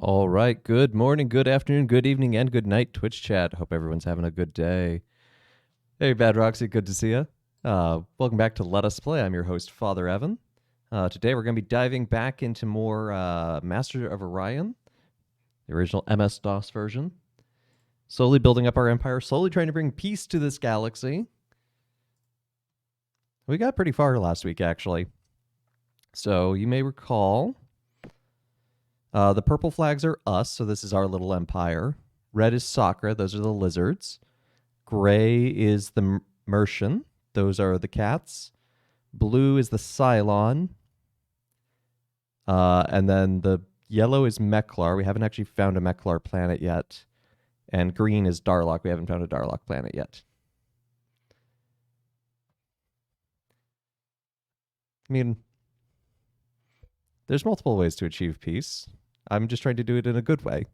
All right. Good morning, good afternoon, good evening, and good night, Twitch chat. Hope everyone's having a good day. Hey, Bad Roxy, good to see you. Welcome back to Let Us Play. I'm your host, Father Evan. Today we're going to be diving back into more Master of Orion, the original MS-DOS version. Slowly building up our empire, slowly trying to bring peace to this galaxy. We got pretty far last week, actually. So you may recall... the purple flags are us, so this is our little empire. Red is Sakra, those are the lizards. Gray is the Mercian, those are the cats. Blue is the Cylon. And then the yellow is Meklar. We haven't actually found a Meklar planet yet. And green is Darlock. We haven't found a Darlock planet yet. I mean, there's multiple ways to achieve peace. I'm just trying to do it in a good way.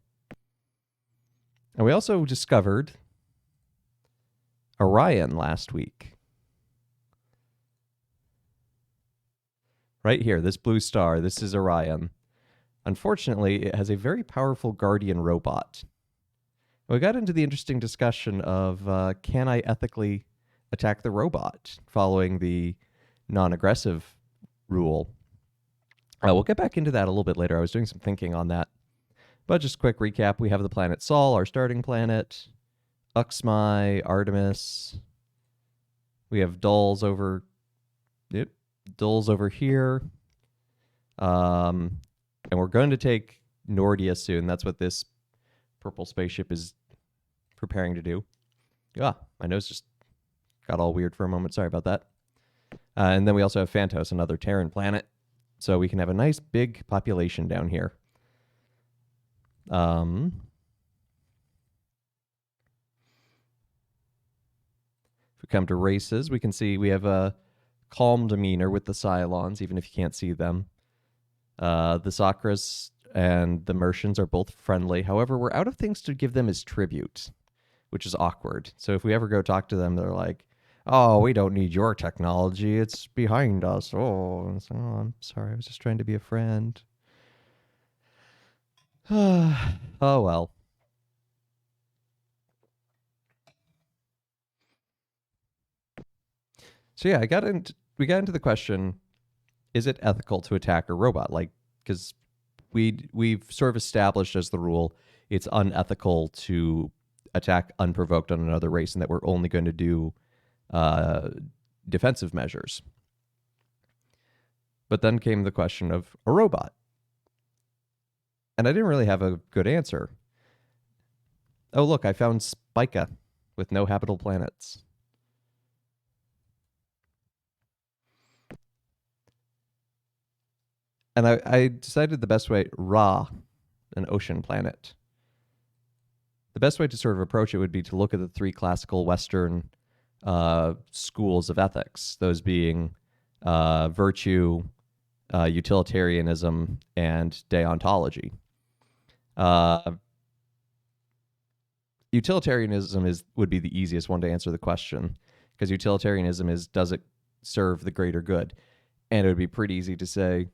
And we also discovered Orion last week. Right here, this blue star, this is Orion. Unfortunately, it has a very powerful guardian robot. We got into the interesting discussion of can I ethically attack the robot following the non-aggressive rule. We'll get back into that a little bit later. I was doing some thinking on that. But just a quick recap. We have the planet Sol, our starting planet. Uxmai, Artemis. We have Dulles over... Yep, Dulles over here. And we're going to take Nordia soon. That's what this purple spaceship is preparing to do. Ah, my nose just got all weird for a moment. Sorry about that. And then we also have Phantos, another Terran planet. So we can have a nice big population down here. If we come to races, we can see we have a calm demeanor with the Cylons, even if you can't see them. The Sakras and the Mercians are both friendly. However, we're out of things to give them as tribute, which is awkward. So if we ever go talk to them, they're like, oh, we don't need your technology. It's behind us. Oh, I'm sorry. I was just trying to be a friend. Oh, well. So yeah, we got into the question, is it ethical to attack a robot? Like, because we've sort of established as the rule, it's unethical to attack unprovoked on another race and that we're only going to do defensive measures. But then came the question of a robot. And I didn't really have a good answer. Oh, look, I found Spica with no habitable planets. And I decided the best way, Ra, an ocean planet. The best way to sort of approach it would be to look at the three classical Western schools of ethics, those being virtue, utilitarianism, and deontology. Utilitarianism would be the easiest one to answer the question, because utilitarianism is, does it serve the greater good? And it would be pretty easy to say,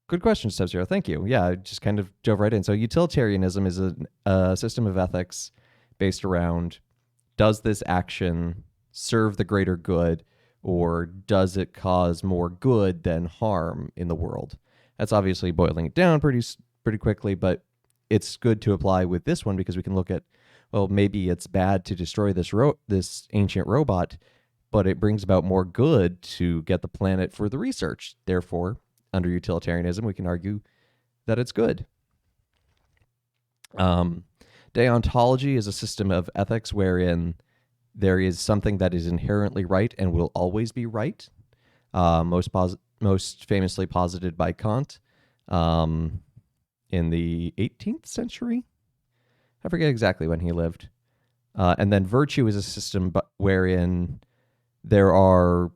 good question, Sub-Zero. Thank you. Yeah, I just kind of dove right in. So utilitarianism is a system of ethics based around, does this action serve the greater good, or does it cause more good than harm in the world? That's obviously boiling it down pretty quickly, but it's good to apply with this one because we can look at, well, maybe it's bad to destroy this ancient robot, but it brings about more good to get the planet for the research. Therefore, under utilitarianism, we can argue that it's good. Deontology is a system of ethics wherein there is something that is inherently right and will always be right. Most famously posited by Kant in the 18th century. I forget exactly when he lived. And then virtue is a system wherein there are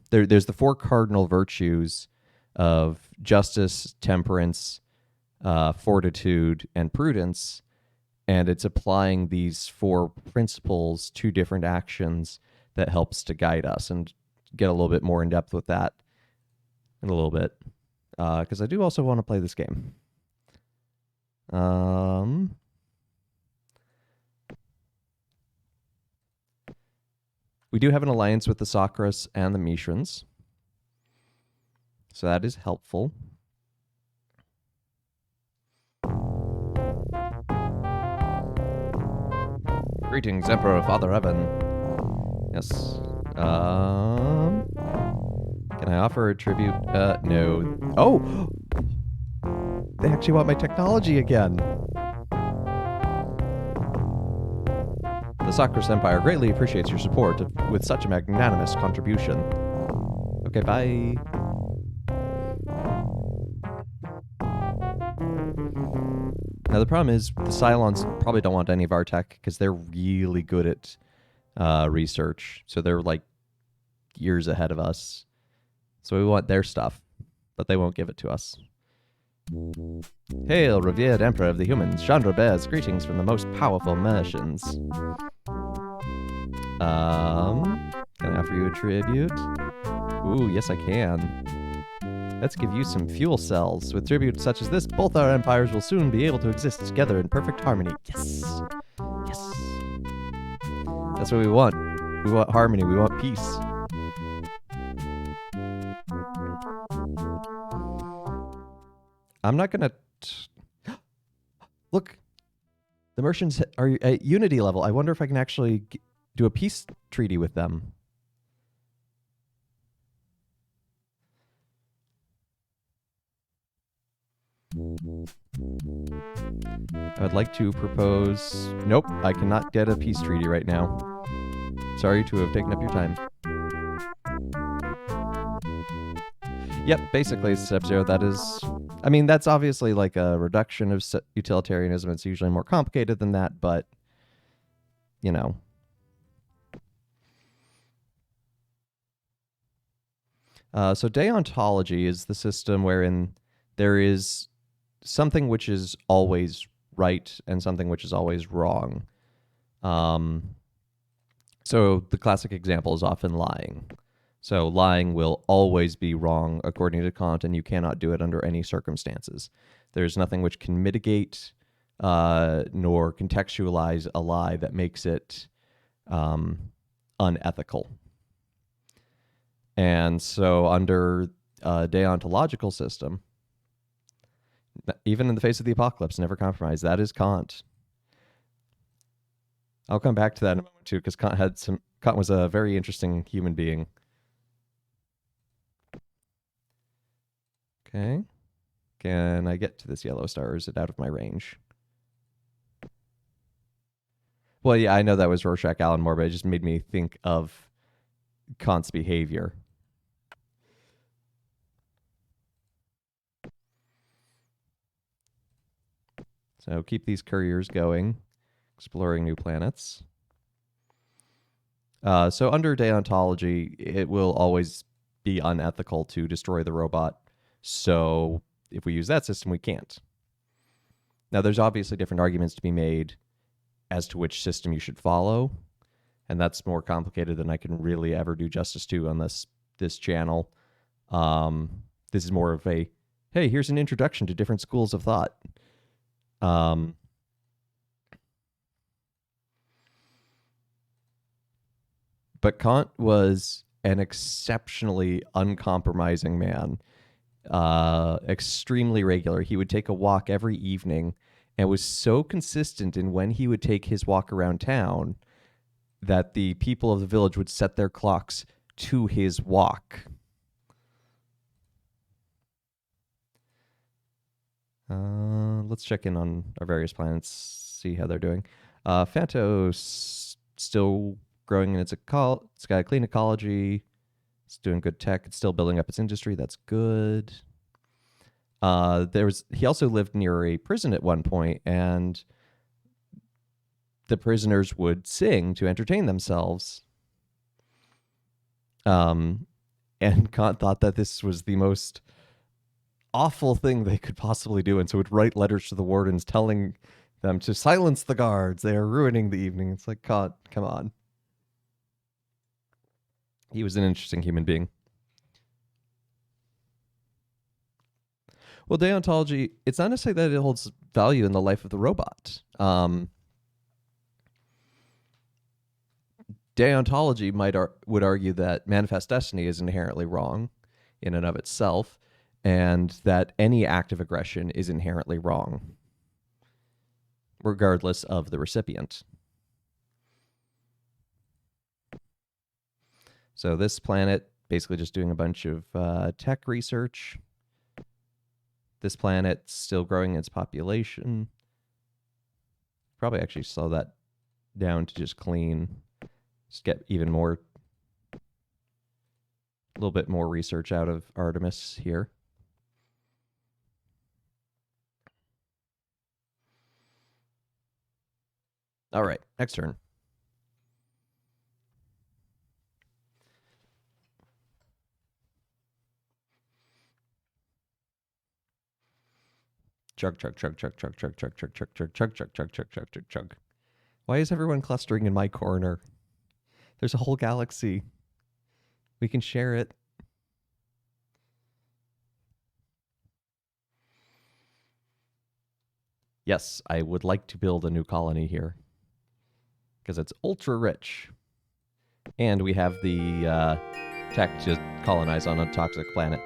there's the four cardinal virtues of justice, temperance, fortitude, and prudence, and it's applying these four principles to different actions that helps to guide us, and get a little bit more in depth with that in a little bit. because I do also want to play this game. We do have an alliance with the Sakras and the Mishrans, so that is helpful. Greetings, Emperor Father Evan. Yes. Can I offer a tribute? No. Oh! They actually want my technology again. The Sakras Empire greatly appreciates your support with such a magnanimous contribution. Okay, bye. Now, the problem is the Cylons probably don't want any of our tech because they're really good at research. So they're like years ahead of us. So we want their stuff, but they won't give it to us. Hail, revered Emperor of the Humans. Chandra bears greetings from the most powerful Mercians. Can I offer you a tribute? Ooh, yes I can. Let's give you some fuel cells. With tributes such as this, both our empires will soon be able to exist together in perfect harmony. Yes! Yes! That's what we want. We want harmony. We want peace. I'm not gonna... Look! The Mercians are at unity level. I wonder if I can actually do a peace treaty with them. I would like to propose... Nope, I cannot get a peace treaty right now. Sorry to have taken up your time. Yep, basically Sub-Zero, that is... I mean, that's obviously like a reduction of utilitarianism. It's usually more complicated than that, but... You know. So deontology is the system wherein there is something which is always right and something which is always wrong. So the classic example is often lying. So lying will always be wrong according to Kant, and you cannot do it under any circumstances. There's nothing which can mitigate nor contextualize a lie that makes it unethical. And so under a deontological system, even in the face of the apocalypse, never compromise. That is Kant. I'll come back to that in a moment too, because Kant was a very interesting human being. Okay. Can I get to this yellow star, or is it out of my range? Well, yeah, I know that was Rorschach Alan Moore, but it just made me think of Kant's behavior. So keep these couriers going, exploring new planets. So under deontology, it will always be unethical to destroy the robot. So if we use that system, we can't. Now, there's obviously different arguments to be made as to which system you should follow, and that's more complicated than I can really ever do justice to on this channel. This is more of a, hey, here's an introduction to different schools of thought. But Kant was an exceptionally uncompromising man, extremely regular. He would take a walk every evening and was so consistent in when he would take his walk around town that the people of the village would set their clocks to his walk. Let's check in on our various planets, see how they're doing. Phantos still growing in it's got a clean ecology. It's doing good tech. It's still building up its industry. That's good. He also lived near a prison at one point, and the prisoners would sing to entertain themselves. And Kant thought that this was the most awful thing they could possibly do, and so would write letters to the wardens telling them to silence the guards. They are ruining the evening. It's like, Kant, come on. He was an interesting human being. Well, deontology, it's not necessarily that it holds value in the life of the robot. Deontology would argue that manifest destiny is inherently wrong in and of itself, and that any act of aggression is inherently wrong, regardless of the recipient. So this planet, basically just doing a bunch of tech research. This planet still growing its population. Probably actually slow that down to just clean. Just get even more, a little bit more research out of Artemis here. All right, next turn. Chug, chug, chug, chug, chug, chug, chug, chug, chug, chug, chug, chug, chug, chug, chug, chug, chug. Why is everyone clustering in my corner? There's a whole galaxy. We can share it. Yes, I would like to build a new colony here because it's ultra rich. And we have the tech to colonize on a toxic planet.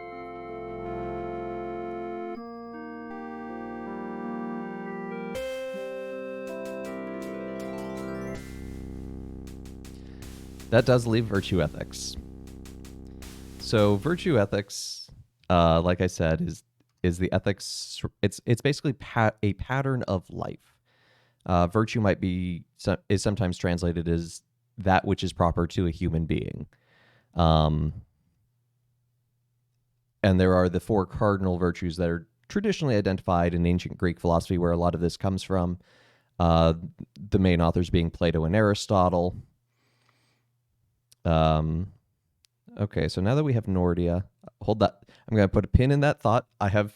That does leave virtue ethics. So virtue ethics, like I said, is the ethics. It's basically a pattern of life. Virtue might be is sometimes translated as that which is proper to a human being. And there are the four cardinal virtues that are traditionally identified in ancient Greek philosophy, where a lot of this comes from. The main authors being Plato and Aristotle. Okay, so now that we have Nordia, hold that. I'm going to put a pin in that thought. I have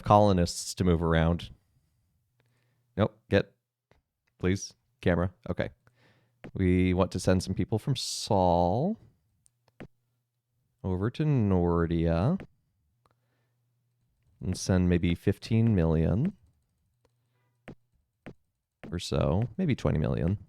colonists to move around. Nope, please, camera. Okay. We want to send some people from Sol over to Nordia and send maybe 15 million or so, maybe 20 million.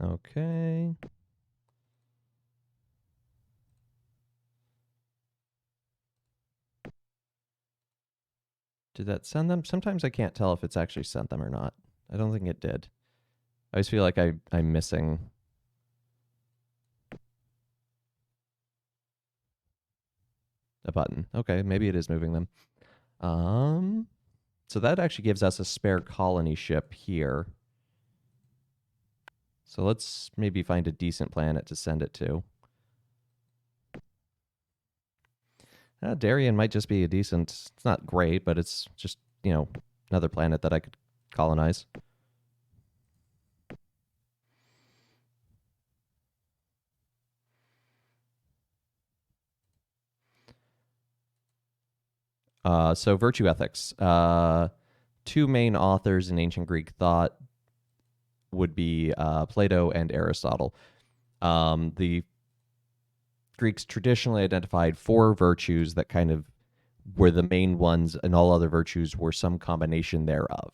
Okay. Did that send them? Sometimes I can't tell if it's actually sent them or not. I don't think it did. I always feel like I'm missing a button. Okay, maybe it is moving them. So that actually gives us a spare colony ship here. So let's maybe find a decent planet to send it to. Darien might just be a decent, it's not great, but it's just, another planet that I could colonize. So virtue ethics. Two main authors in ancient Greek thought would be Plato and Aristotle. The Greeks traditionally identified four virtues that kind of were the main ones, and all other virtues were some combination thereof.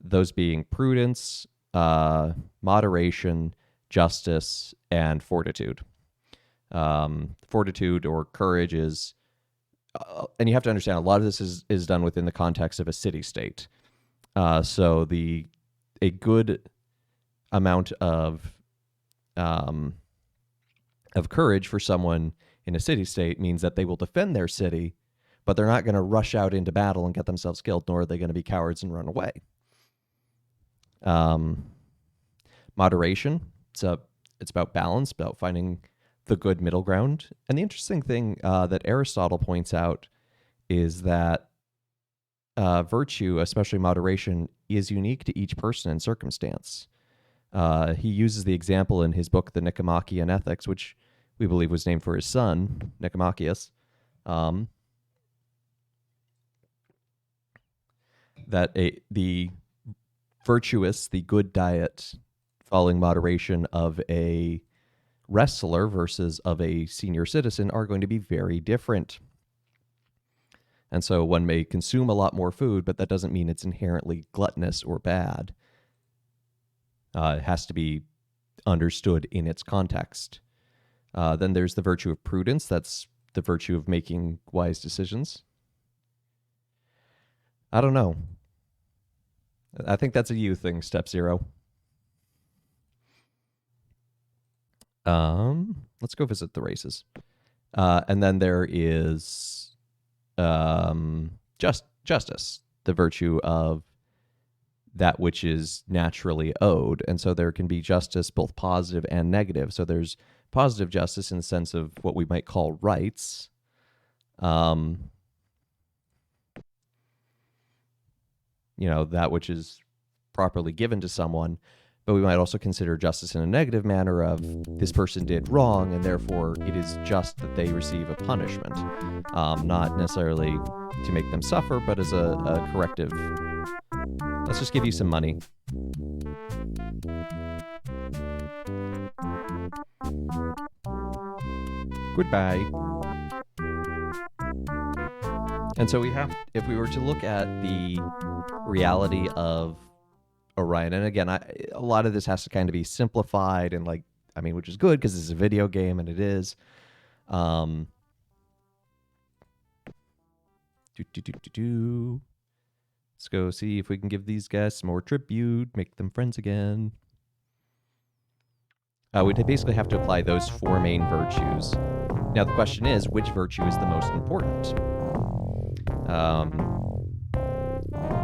Those being prudence, moderation, justice, and fortitude. Fortitude or courage is, and you have to understand, a lot of this is done within the context of a city-state. So a good amount of courage for someone in a city-state means that they will defend their city, but they're not going to rush out into battle and get themselves killed, nor are they going to be cowards and run away. Moderation, it's about balance, about finding the good middle ground. And the interesting thing that Aristotle points out is that virtue, especially moderation, is unique to each person and circumstance. He uses the example in his book, The Nicomachean Ethics, which we believe was named for his son, Nicomacheus, that the virtuous, the good diet following moderation of a wrestler versus of a senior citizen are going to be very different. And so one may consume a lot more food, but that doesn't mean it's inherently gluttonous or bad. It has to be understood in its context. Then there's the virtue of prudence. That's the virtue of making wise decisions. I don't know. I think that's a you thing, step 0. Let's go visit the races. And then there is justice, the virtue of that which is naturally owed. And so there can be justice both positive and negative. So there's positive justice in the sense of what we might call rights. That which is properly given to someone. But we might also consider justice in a negative manner of this person did wrong, and therefore it is just that they receive a punishment. Not necessarily to make them suffer, but as a corrective. Let's just give you some money. Goodbye. And so if we were to look at the reality of Orion, and again, a lot of this has to kind of be simplified and which is good because it's a video game, and it is. Let's go see if we can give these guys some more tribute, make them friends again. We'd basically have to apply those 4 main virtues. Now the question is, which virtue is the most important?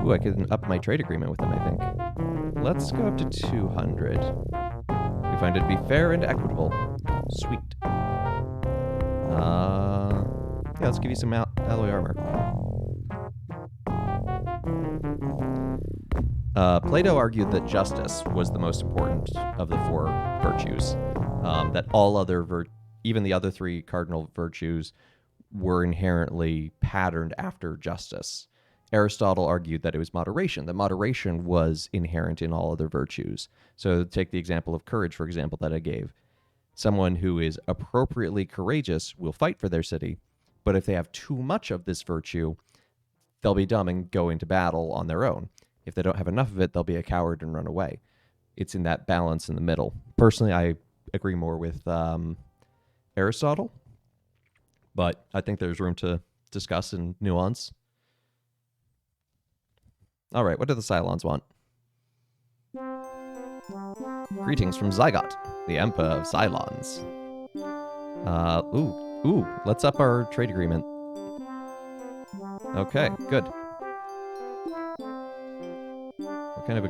I can up my trade agreement with them, I think. Let's go up to 200. We find it to be fair and equitable. Sweet. Yeah, let's give you some alloy armor. Plato argued that justice was the most important of the 4 virtues. That all other even the other 3 cardinal virtues were inherently patterned after justice. Aristotle argued that it was moderation, that moderation was inherent in all other virtues. So take the example of courage, for example, that I gave. Someone who is appropriately courageous will fight for their city, but if they have too much of this virtue, they'll be dumb and go into battle on their own. If they don't have enough of it, they'll be a coward and run away. It's in that balance in the middle. Personally, I agree more with Aristotle, but I think there's room to discuss and nuance. All right, what do the Cylons want? Greetings from Zygot, the Emperor of Cylons. Let's up our trade agreement. Okay, good. What kind of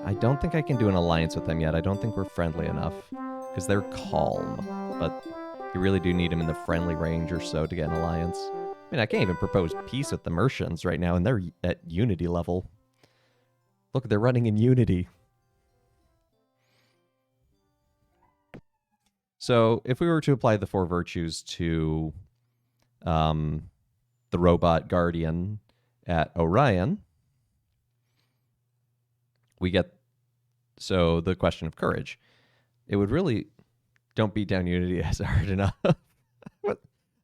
I don't think I can do an alliance with them yet. I don't think we're friendly enough, because they're calm, but you really do need them in the friendly range or so to get an alliance. I mean, I can't even propose peace with the Mercians right now, and they're at unity level. Look, they're running in unity. So if we were to apply the 4 virtues to the robot guardian at Orion, we get the question of courage. It would really don't beat down unity as hard enough. I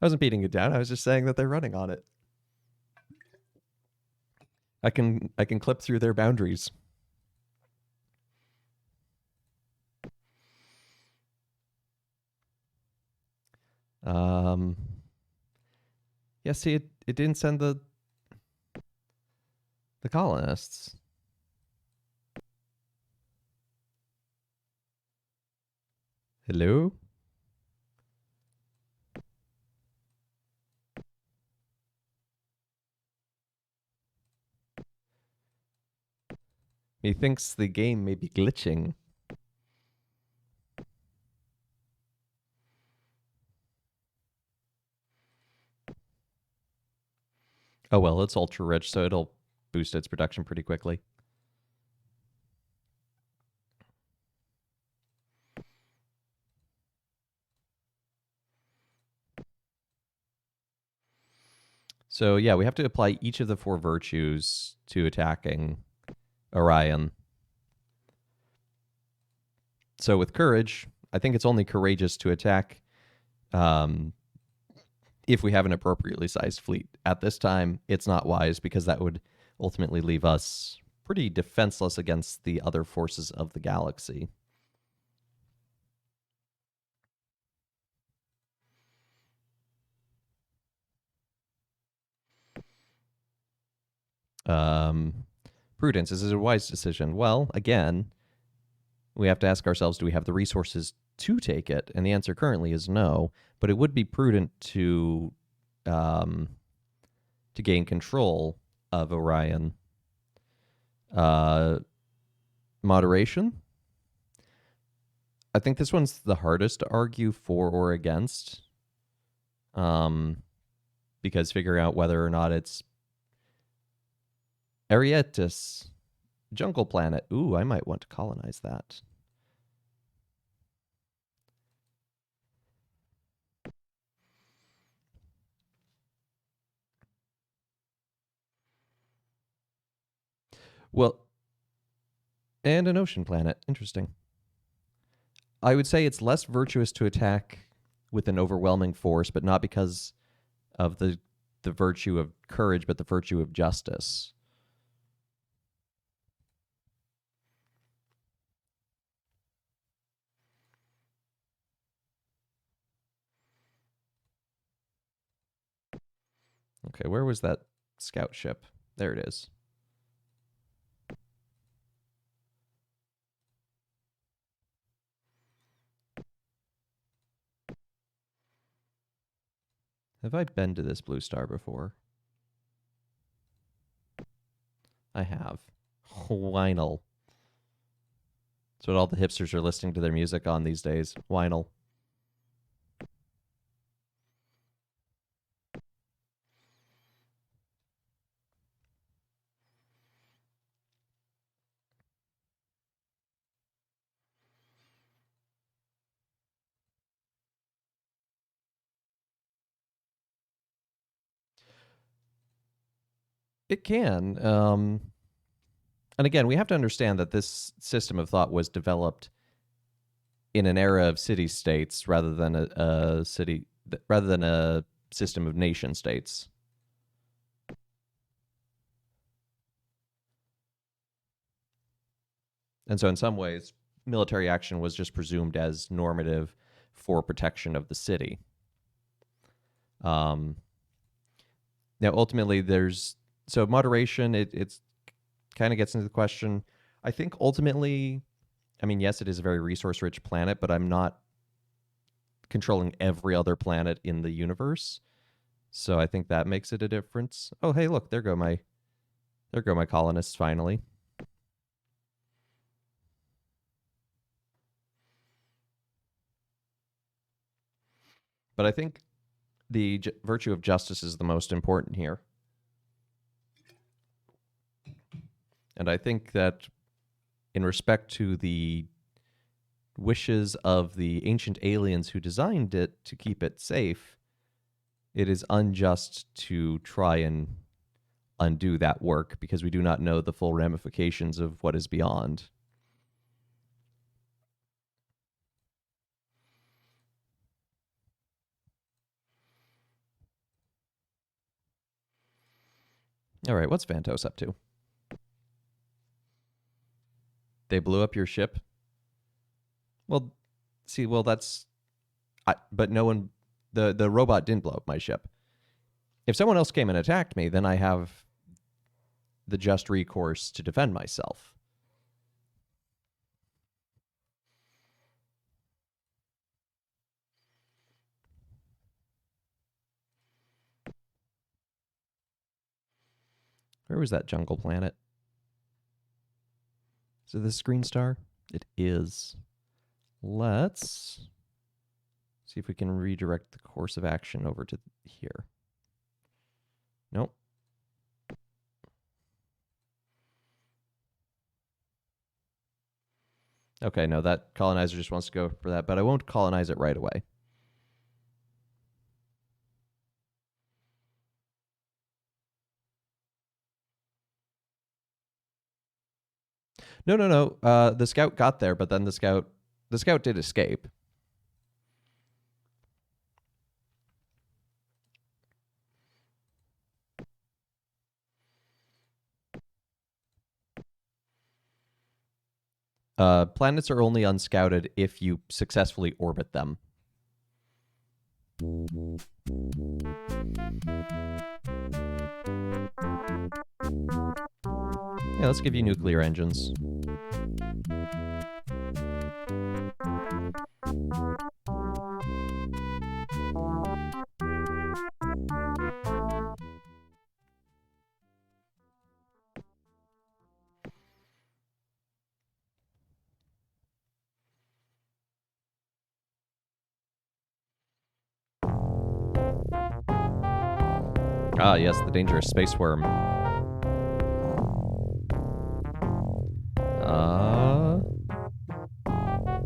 wasn't beating it down. I was just saying that they're running on it. I can clip through their boundaries. Yeah, see, it didn't send the colonists. Hello? He thinks the game may be glitching. Oh well, it's ultra rich, so it'll boost its production pretty quickly. So yeah, we have to apply each of the four virtues to attacking Orion. So with courage, I think it's only courageous to attack um, if we have an appropriately sized fleet. At this time, it's not wise because that would ultimately leave us pretty defenseless against the other forces of the galaxy. Um, Prudence, is it a wise decision? Well, again, we have to ask ourselves, do we have the resources to take it? And the answer currently is no, but it would be prudent um, to gain control of Orion. Uh, Moderation. I think this one's the hardest to argue for or against, um, because figuring out whether or not it's Arietis, jungle planet. Ooh, I might want to colonize that. Well, and an ocean planet. Interesting. I would say it's less virtuous to attack with an overwhelming force, but not because of the virtue of courage, but the virtue of justice. Okay, where was that scout ship? There it is. Have I been to this blue star before? I have. Whinel. That's what all the hipsters are listening to their music on these days. Whinel. It can. And again, we have to understand that this system of thought was developed in an era of city states rather than rather than a system of nation states. And so, in some ways, military action was just presumed as normative for protection of the city. Um, Now, ultimately, there's so moderation. It's kind of gets into the question. I think ultimately, I mean, yes, it is a very resource-rich planet, but I'm not controlling every other planet in the universe. So I think that makes it a difference. Oh, hey, look, there go my colonists finally. But I think the virtue of justice is the most important here. And I think that in respect to the wishes of the ancient aliens who designed it to keep it safe, it is unjust to try and undo that work because we do not know the full ramifications of what is beyond. All right, what's Vantos up to? They blew up your ship? Well, see, well, but no one, the robot didn't blow up my ship. If someone else came and attacked me, then I have the just recourse to defend myself. Where was that jungle planet? Is it the screen star? It is. Let's see if we can redirect the course of action over to here. Nope. Okay, no, that colonizer just wants to go for that, but I won't colonize it right away. No, no, no. The scout got there, but then the scout did escape. Planets are only unscouted if you successfully orbit them. Yeah, let's give you nuclear engines. Ah, yes, the dangerous space worm.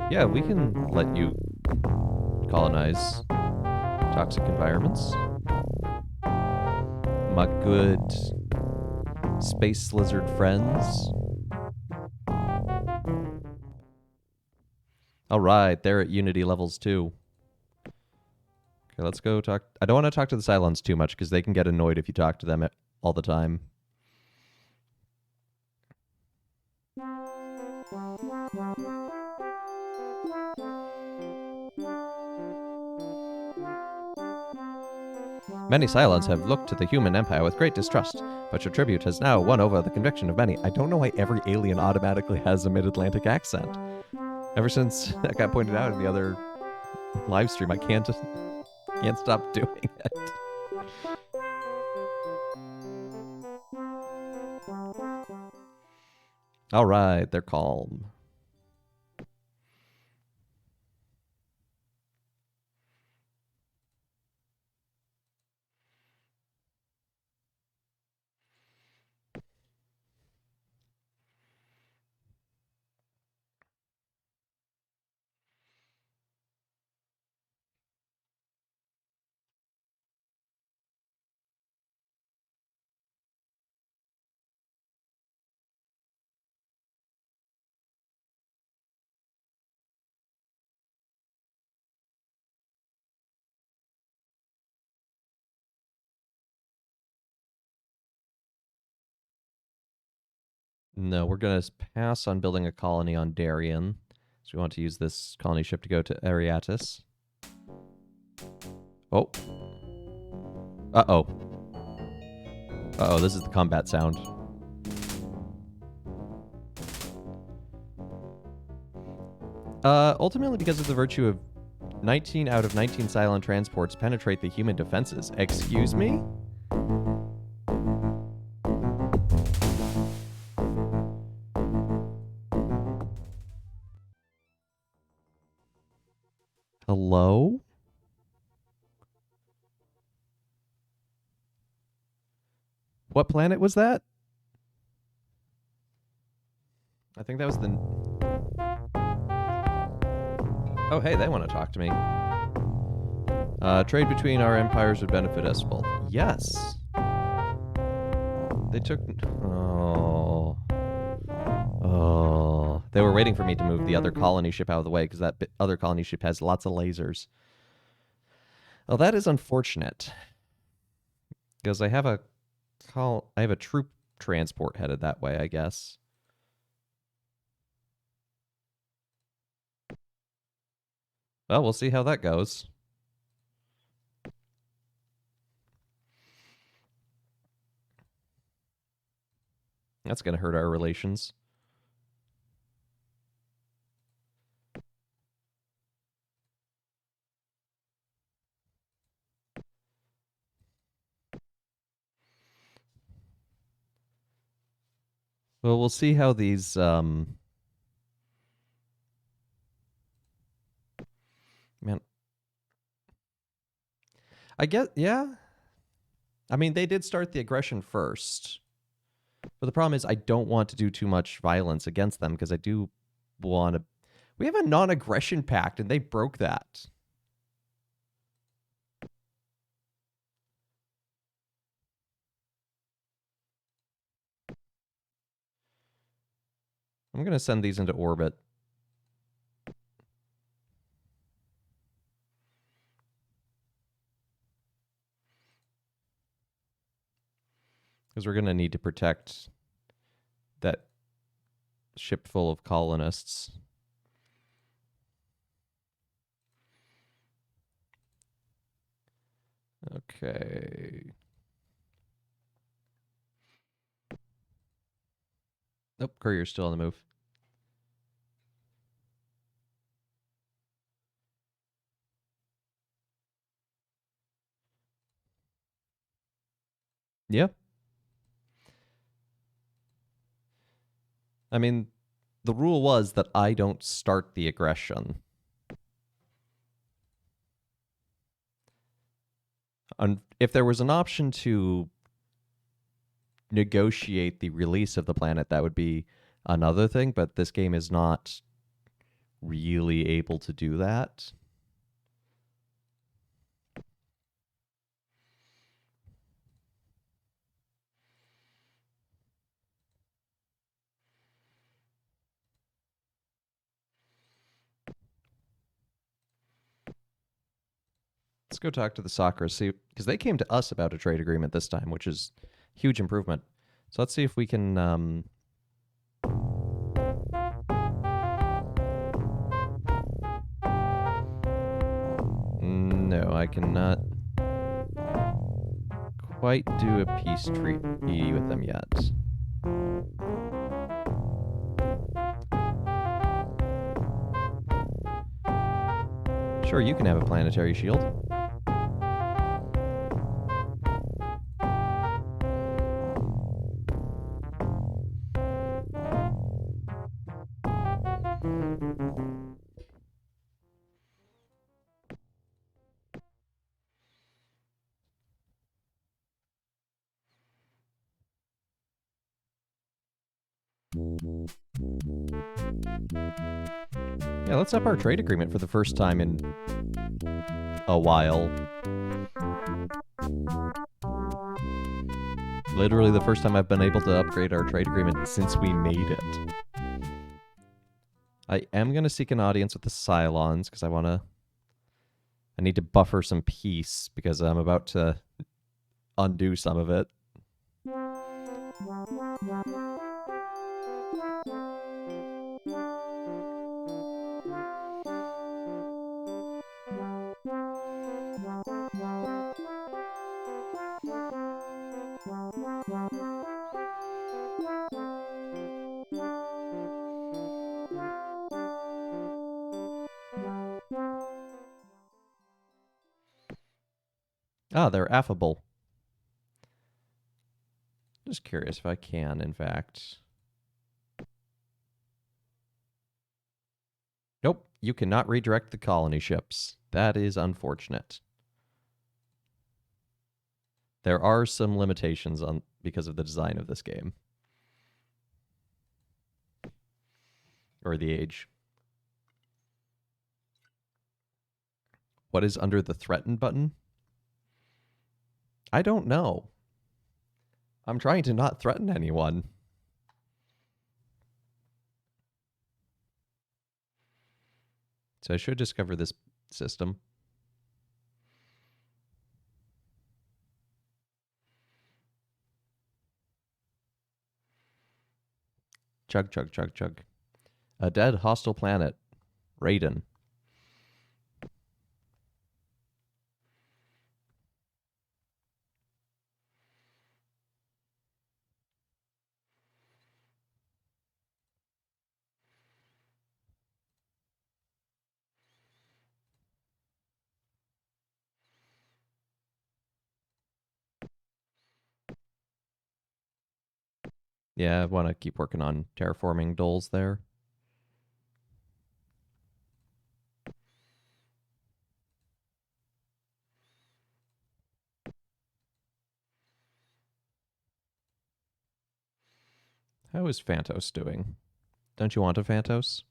Yeah, we can let you colonize toxic environments. My good space lizard friends. All right, they're at Unity levels too. Okay, let's go talk. I don't want to talk to the Cylons too much because they can get annoyed if you talk to them all the time. Many Cylons have looked to the human empire with great distrust, but your tribute has now won over the conviction of many. I don't know why every alien automatically has a mid-Atlantic accent. Ever since that got pointed out in the other live stream, I can't stop doing it. All right, they're calm. No, we're going to pass on building a colony on Darien. So we want to use this colony ship to go to Ariatis. Oh. Uh-oh. Uh-oh, this is the combat sound. Ultimately because of the virtue of 19 out of 19 Cylon transports penetrate the human defenses. Excuse me? Hello? What planet was that? I think that was the... Oh, hey, they want to talk to me. Trade between our empires would benefit us both. Yes. They took... Oh. Oh. They were waiting for me to move the other colony ship out of the way because that other colony ship has lots of lasers. Well, that is unfortunate. Because I have a troop transport headed that way, I guess. Well, we'll see how that goes. That's going to hurt our relations. Well, we'll see how these man. I guess yeah. I mean, they did start the aggression first. But the problem is I don't want to do too much violence against them because I do want to. We have a non-aggression pact and they broke that. I'm going to send these into orbit. Because we're going to need to protect that ship full of colonists. Okay. Nope, courier's still on the move. Yeah. I mean, the rule was that I don't start the aggression. If there was an option to negotiate the release of the planet, that would be another thing, but this game is not really able to do that. Let's go talk to the Sakura, see, because they came to us about a trade agreement this time, which is huge improvement. So let's see if we can. No, I cannot quite do a peace treaty with them yet. Sure, you can have a planetary shield. Yeah, let's up our trade agreement for the first time in a while. Literally the first time I've been able to upgrade our trade agreement since we made it. I am going to seek an audience with the Cylons because I need to buffer some peace because I'm about to undo some of it. Ah, they're affable. Just curious if I can, in fact. Nope, you cannot redirect the colony ships. That is unfortunate. There are some limitations on because of the design of this game. Or the age. What is under the threaten button? I don't know. I'm trying to not threaten anyone. So I should discover this system. Chug, chug, chug, chug. A dead hostile planet. Raiden. Yeah, I want to keep working on terraforming Doles there. How is Phantos doing? Don't you want a Phantos?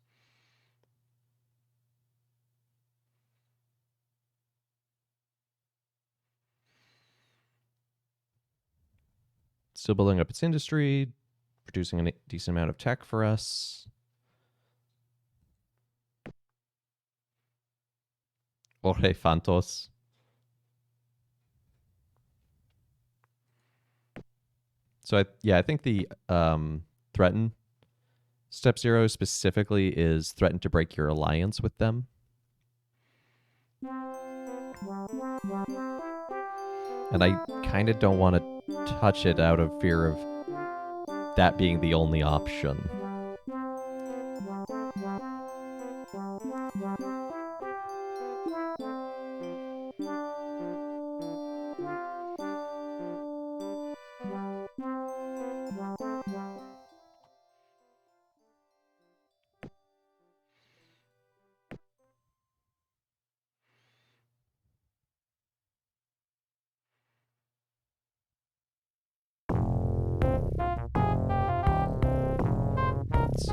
Still building up its industry, producing a decent amount of tech for us. Phantos. So I think the threaten step 0 specifically is threaten to break your alliance with them. And I kind of don't want to touch it out of fear of that being the only option.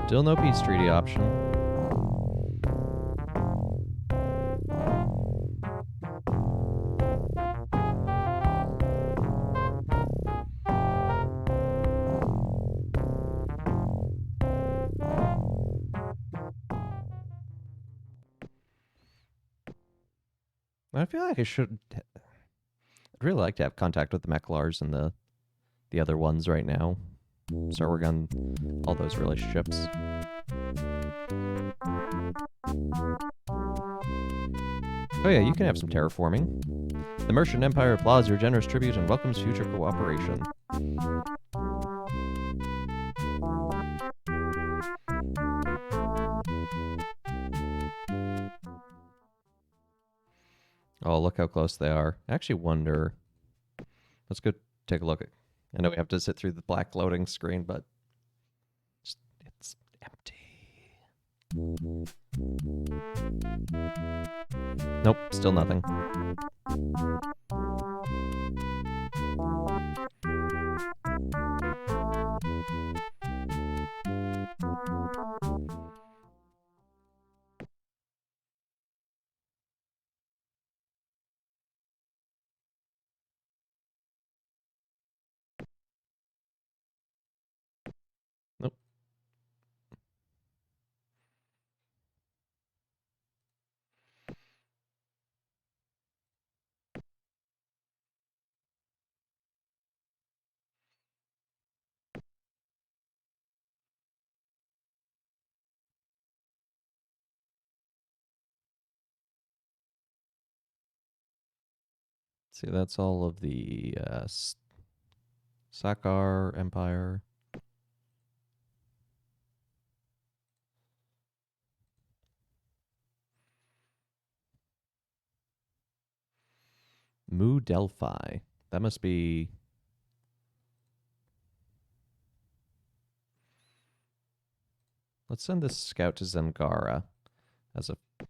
Still no peace treaty option. I feel like I should. I'd really like to have contact with the Mechlars and the other ones right now. Start working on all those relationships. Oh yeah, you can have some terraforming. The Merchant Empire applauds your generous tribute and welcomes future cooperation. Oh, look how close they are. I actually wonder. Let's go take a look. I know we have to sit through the black loading screen, but it's empty. Nope, still nothing. Nope. See, that's all of the Sakar Empire. Mu Delphi. That must be. Let's send this scout to Zengara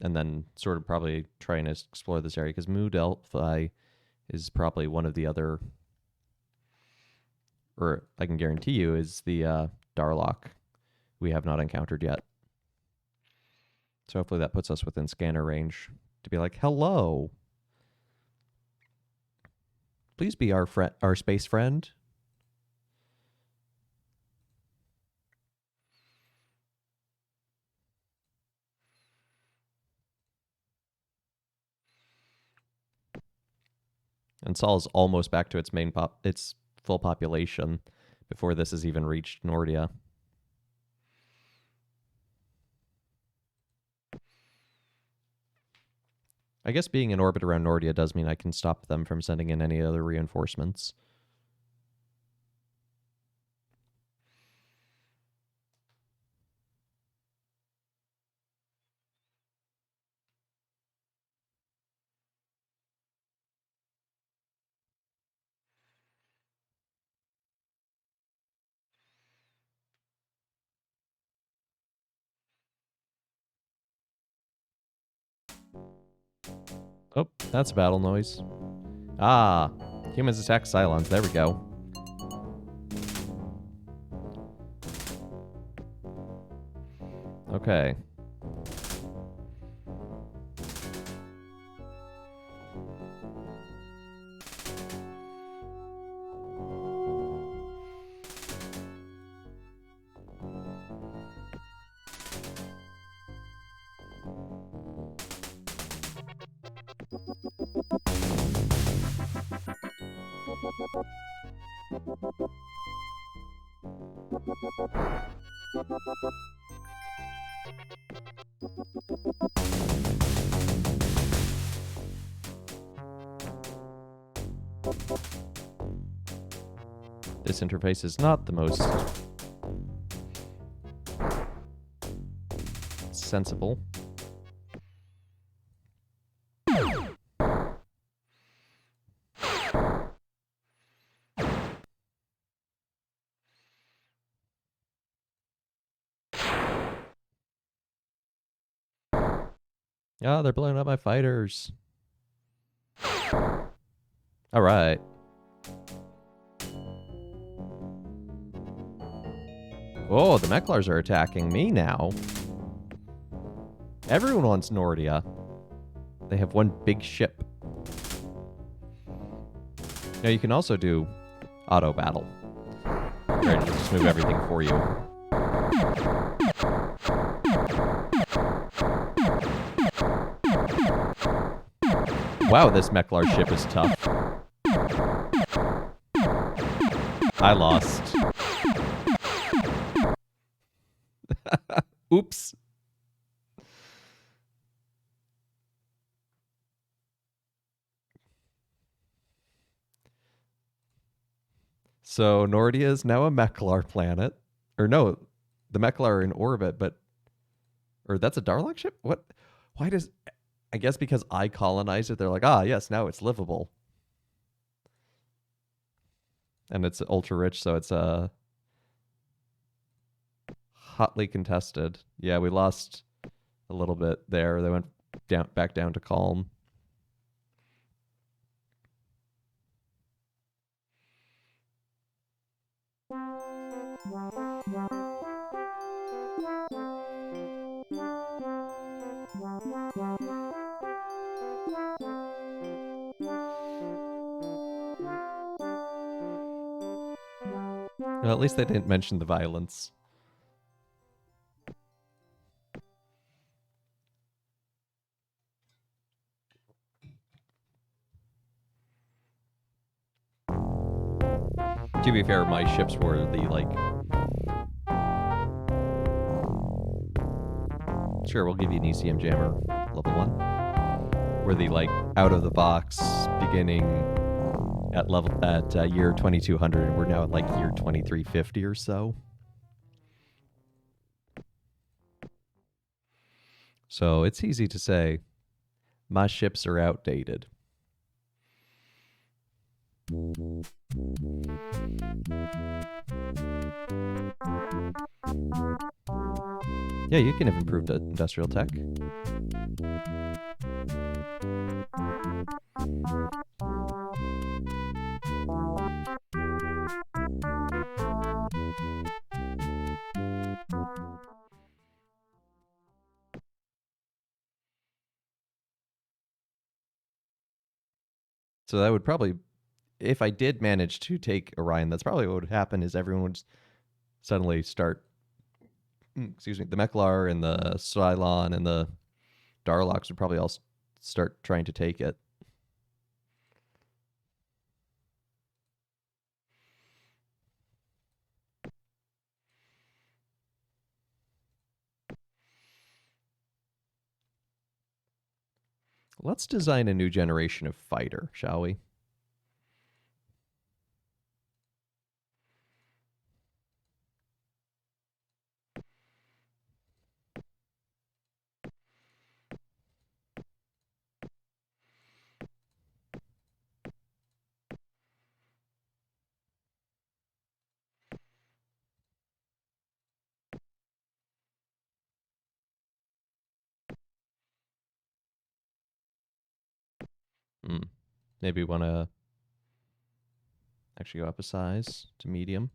and then sort of probably try and explore this area because Mu Delphi is probably one of the other, or I can guarantee you, is the Darlock we have not encountered yet. So hopefully that puts us within scanner range to be like, hello. Please be our space friend. And Sol's almost back to its its full population before this has even reached Nordia. I guess being in orbit around Nordia does mean I can stop them from sending in any other reinforcements. Oh, that's a battle noise. Ah, humans attack Cylons. There we go. Okay. This interface is not the most sensible. Oh, they're blowing up my fighters. All right. Oh, the Mechlars are attacking me now. Everyone wants Nordia. They have one big ship. Now you can also do auto battle. Right, just move everything for you. Wow, this Mechlar ship is tough. I lost. Oops. So Nordia is now a Mechlar planet. Or no, the Mechlar are in orbit, but... Or that's a Darlock ship? What? Why does... I guess because I colonized it, they're like, ah, yes, now it's livable. And it's ultra rich, so it's hotly contested. Yeah, we lost a little bit there. They went back down to calm. Well, at least they didn't mention the violence. To be fair, my ships were the, like... Sure, we'll give you an ECM jammer, level 1. We're the, like, out-of-the-box beginning at year 2200, and we're now at, like, year 2350 or so. So it's easy to say, my ships are outdated. Yeah, you can have improved industrial tech. So that would probably, if I did manage to take Orion, that's probably what would happen is everyone would suddenly start, excuse me, the Mechlar and the Cylon and the Darlocks would probably all start trying to take it. Let's design a new generation of fighter, shall we? Maybe want to actually go up a size to medium.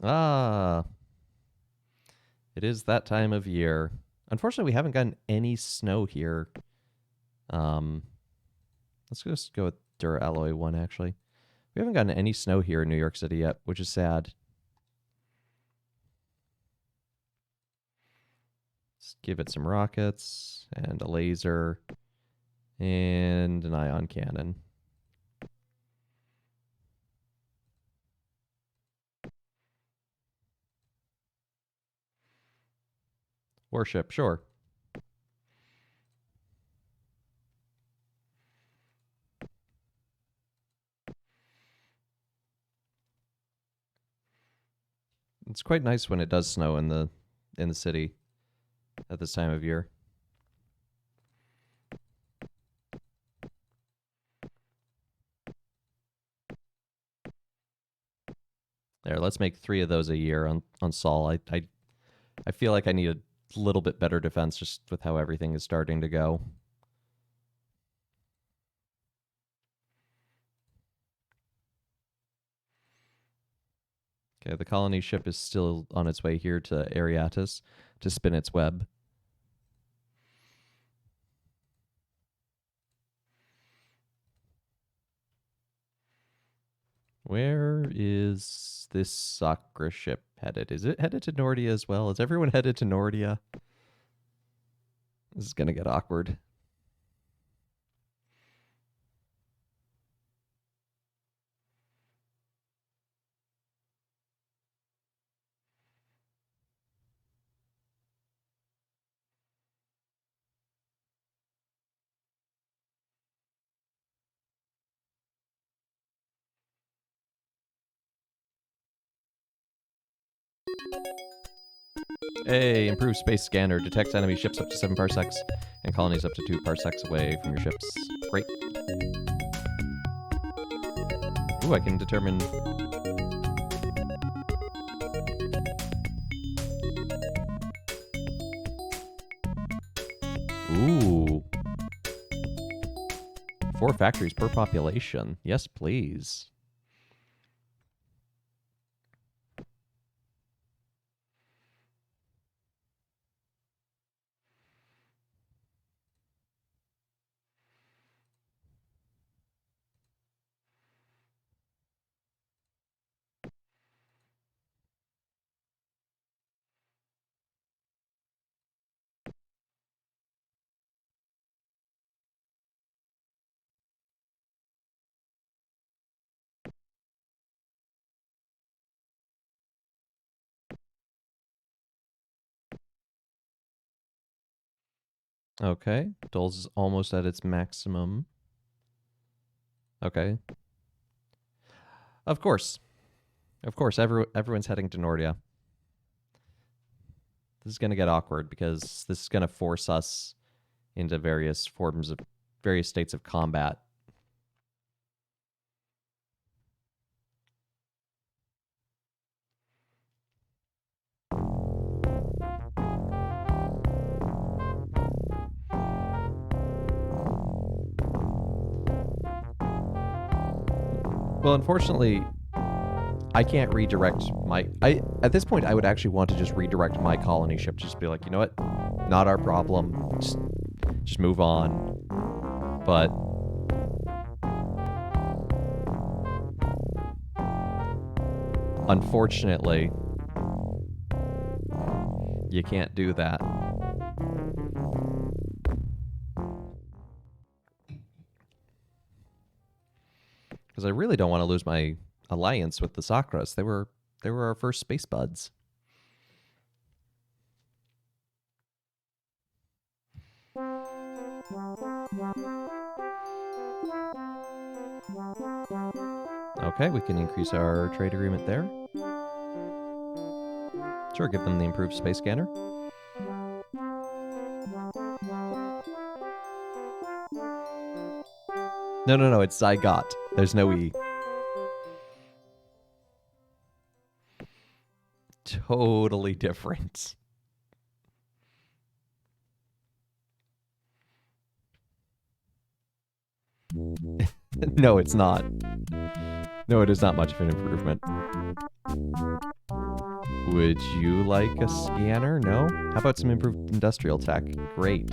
Ah, it is that time of year. Unfortunately, we haven't gotten any snow here. Let's just go with Duralloy 1, actually. We haven't gotten any snow here in New York City yet, which is sad. Let's give it some rockets and a laser and an ion cannon. Warship, sure. It's quite nice when it does snow in the city at this time of year. There, let's make 3 of those a year on Sol. I feel like I need a little bit better defense just with how everything is starting to go. Okay, the colony ship is still on its way here to Ariatis to spin its web. Where is this Sakra ship headed? Is it headed to Nordia as well? Is everyone headed to Nordia? This is going to get awkward. Hey, improved space scanner. Detects enemy ships up to 7 parsecs and colonies up to 2 parsecs away from your ships. Great. Ooh, I can determine... Ooh. 4 factories per population. Yes, please. Okay. Dole's is almost at its maximum. Okay. Of course. Of course, everyone's heading to Nordia. This is going to get awkward because this is going to force us into various states of combat. Well, unfortunately, I can't redirect my... At this point, I would actually want to just redirect my colony ship. Just be like, you know what? Not our problem. Just move on. But... unfortunately, you can't do that. Because I really don't want to lose my alliance with the Sakras. They were our first space buds. Okay, we can increase our trade agreement there. Sure, give them the improved space scanner. No, it's Zygot. There's no E. Totally different. No, it's not. No, it is not much of an improvement. Would you like a scanner? No? How about some improved industrial tech? Great.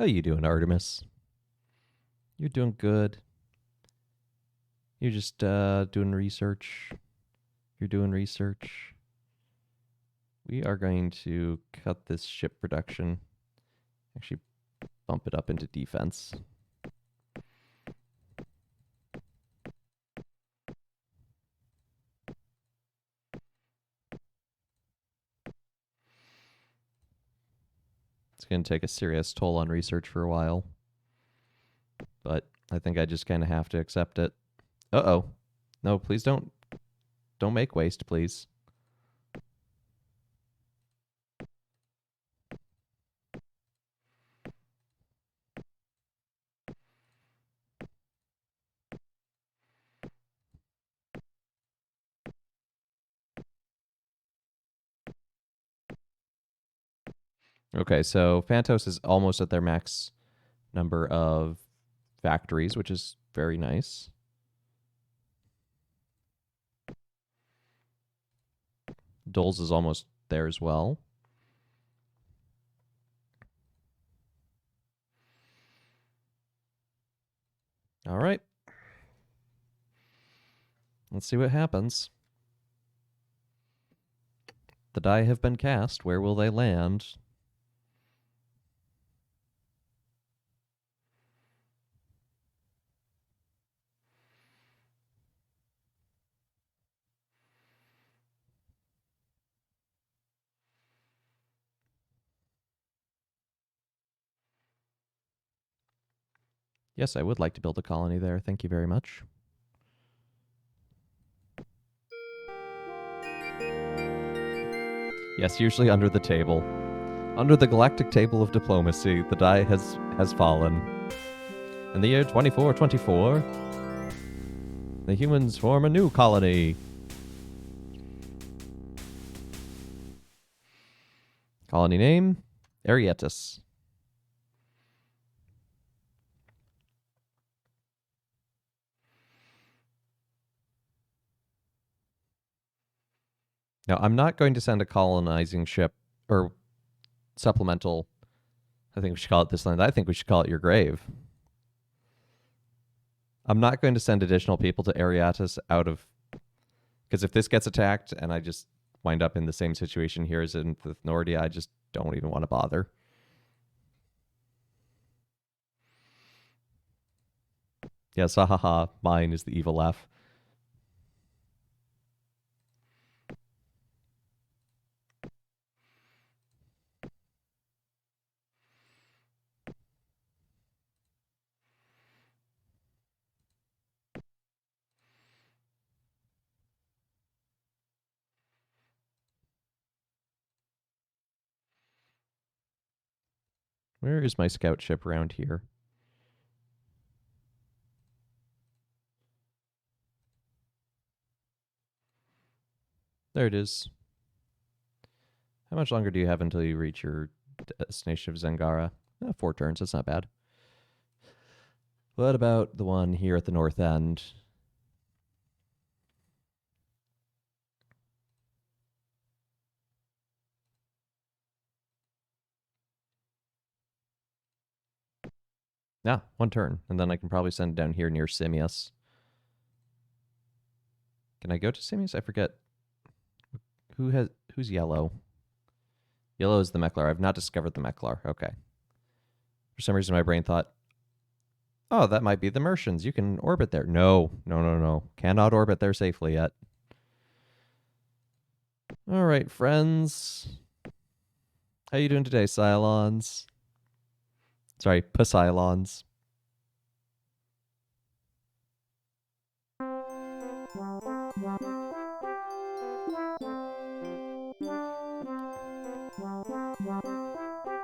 How you doing, Artemis? You're doing good. You're just doing research. You're doing research. We are going to cut this ship production. Actually, bump it up into defense. It's going to take a serious toll on research for a while. But I think I just kind of have to accept it. Uh-oh. No, please don't make waste, please. Okay, so Phantos is almost at their max number of factories, which is very nice. Doles is almost there as well. All right. Let's see what happens. The die have been cast. Where will they land? Yes, I would like to build a colony there. Thank you very much. Yes, usually under the table. Under the galactic table of diplomacy, the die has fallen. In the year 2424, the humans form a new colony. Colony name, Arietis. Now, I'm not going to send a colonizing ship or supplemental. I think we should call it this land. I think we should call it your grave. I'm not going to send additional people to Arietis out of... Because if this gets attacked and I just wind up in the same situation here as in the Nordia, I just don't even want to bother. Yes, haha, mine is the evil F. Where is my scout ship around here? There it is. How much longer do you have until you reach your destination of Zangara? 4 turns, that's not bad. What about the one here at the north end? Yeah, 1 turn. And then I can probably send it down here near Simius. Can I go to Simius? I forget. Who's yellow? Yellow is the Meklar. I've not discovered the Meklar. Okay. For some reason, my brain thought, oh, that might be the Mercians. You can orbit there. No. Cannot orbit there safely yet. All right, friends. How you doing today, Cylons? Sorry, Posylons.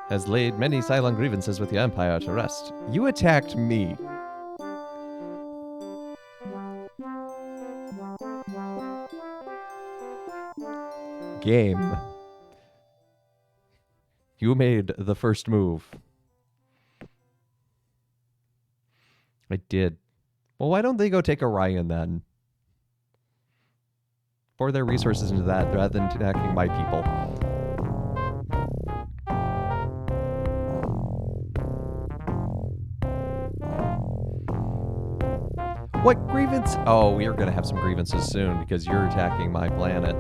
Has laid many Cylon grievances with the Empire to rest. You attacked me. Game. You made the first move. I did. Well, why don't they go take Orion then? Pour their resources into that rather than attacking my people. What grievance? Oh, you're gonna have some grievances soon because you're attacking my planet.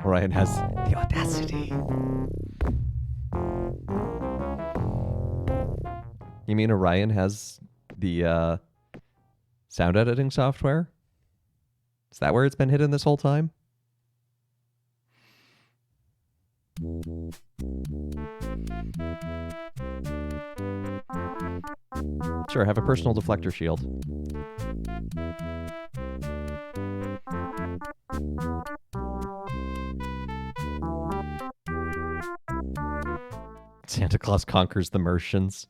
Orion has the audacity. You mean Orion has the sound editing software? Is that where it's been hidden this whole time? Sure, have a personal deflector shield. Santa Claus conquers the Mercians.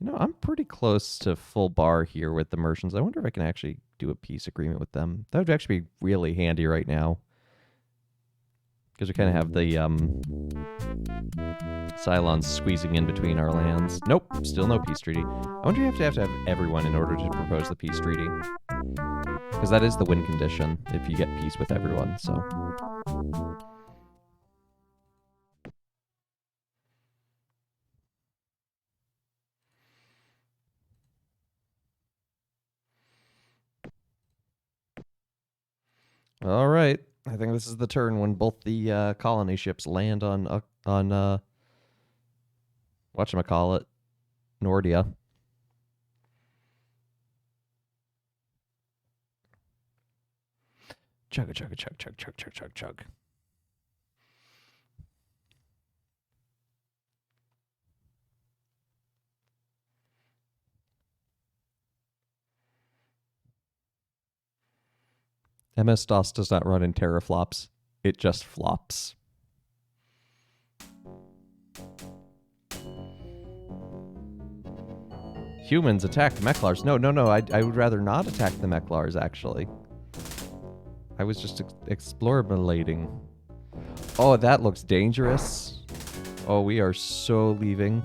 You know, I'm pretty close to full bar here with the Mercians. I wonder if I can actually do a peace agreement with them. That would actually be really handy right now. Because we kind of have the Cylons squeezing in between our lands. Nope, still no peace treaty. I wonder if you have to have everyone in order to propose the peace treaty. Because that is the win condition if you get peace with everyone, so. All right. I think this is the turn when both the colony ships land on whatchamacallit, Nordia. Chug a chug a chug chug chug chug chug chug. MS-DOS does not run in teraflops. It just flops. Humans attack the Mechlars. No. I would rather not attack the Mechlars, actually. I was just explorating. Oh, that looks dangerous. Oh, we are so leaving.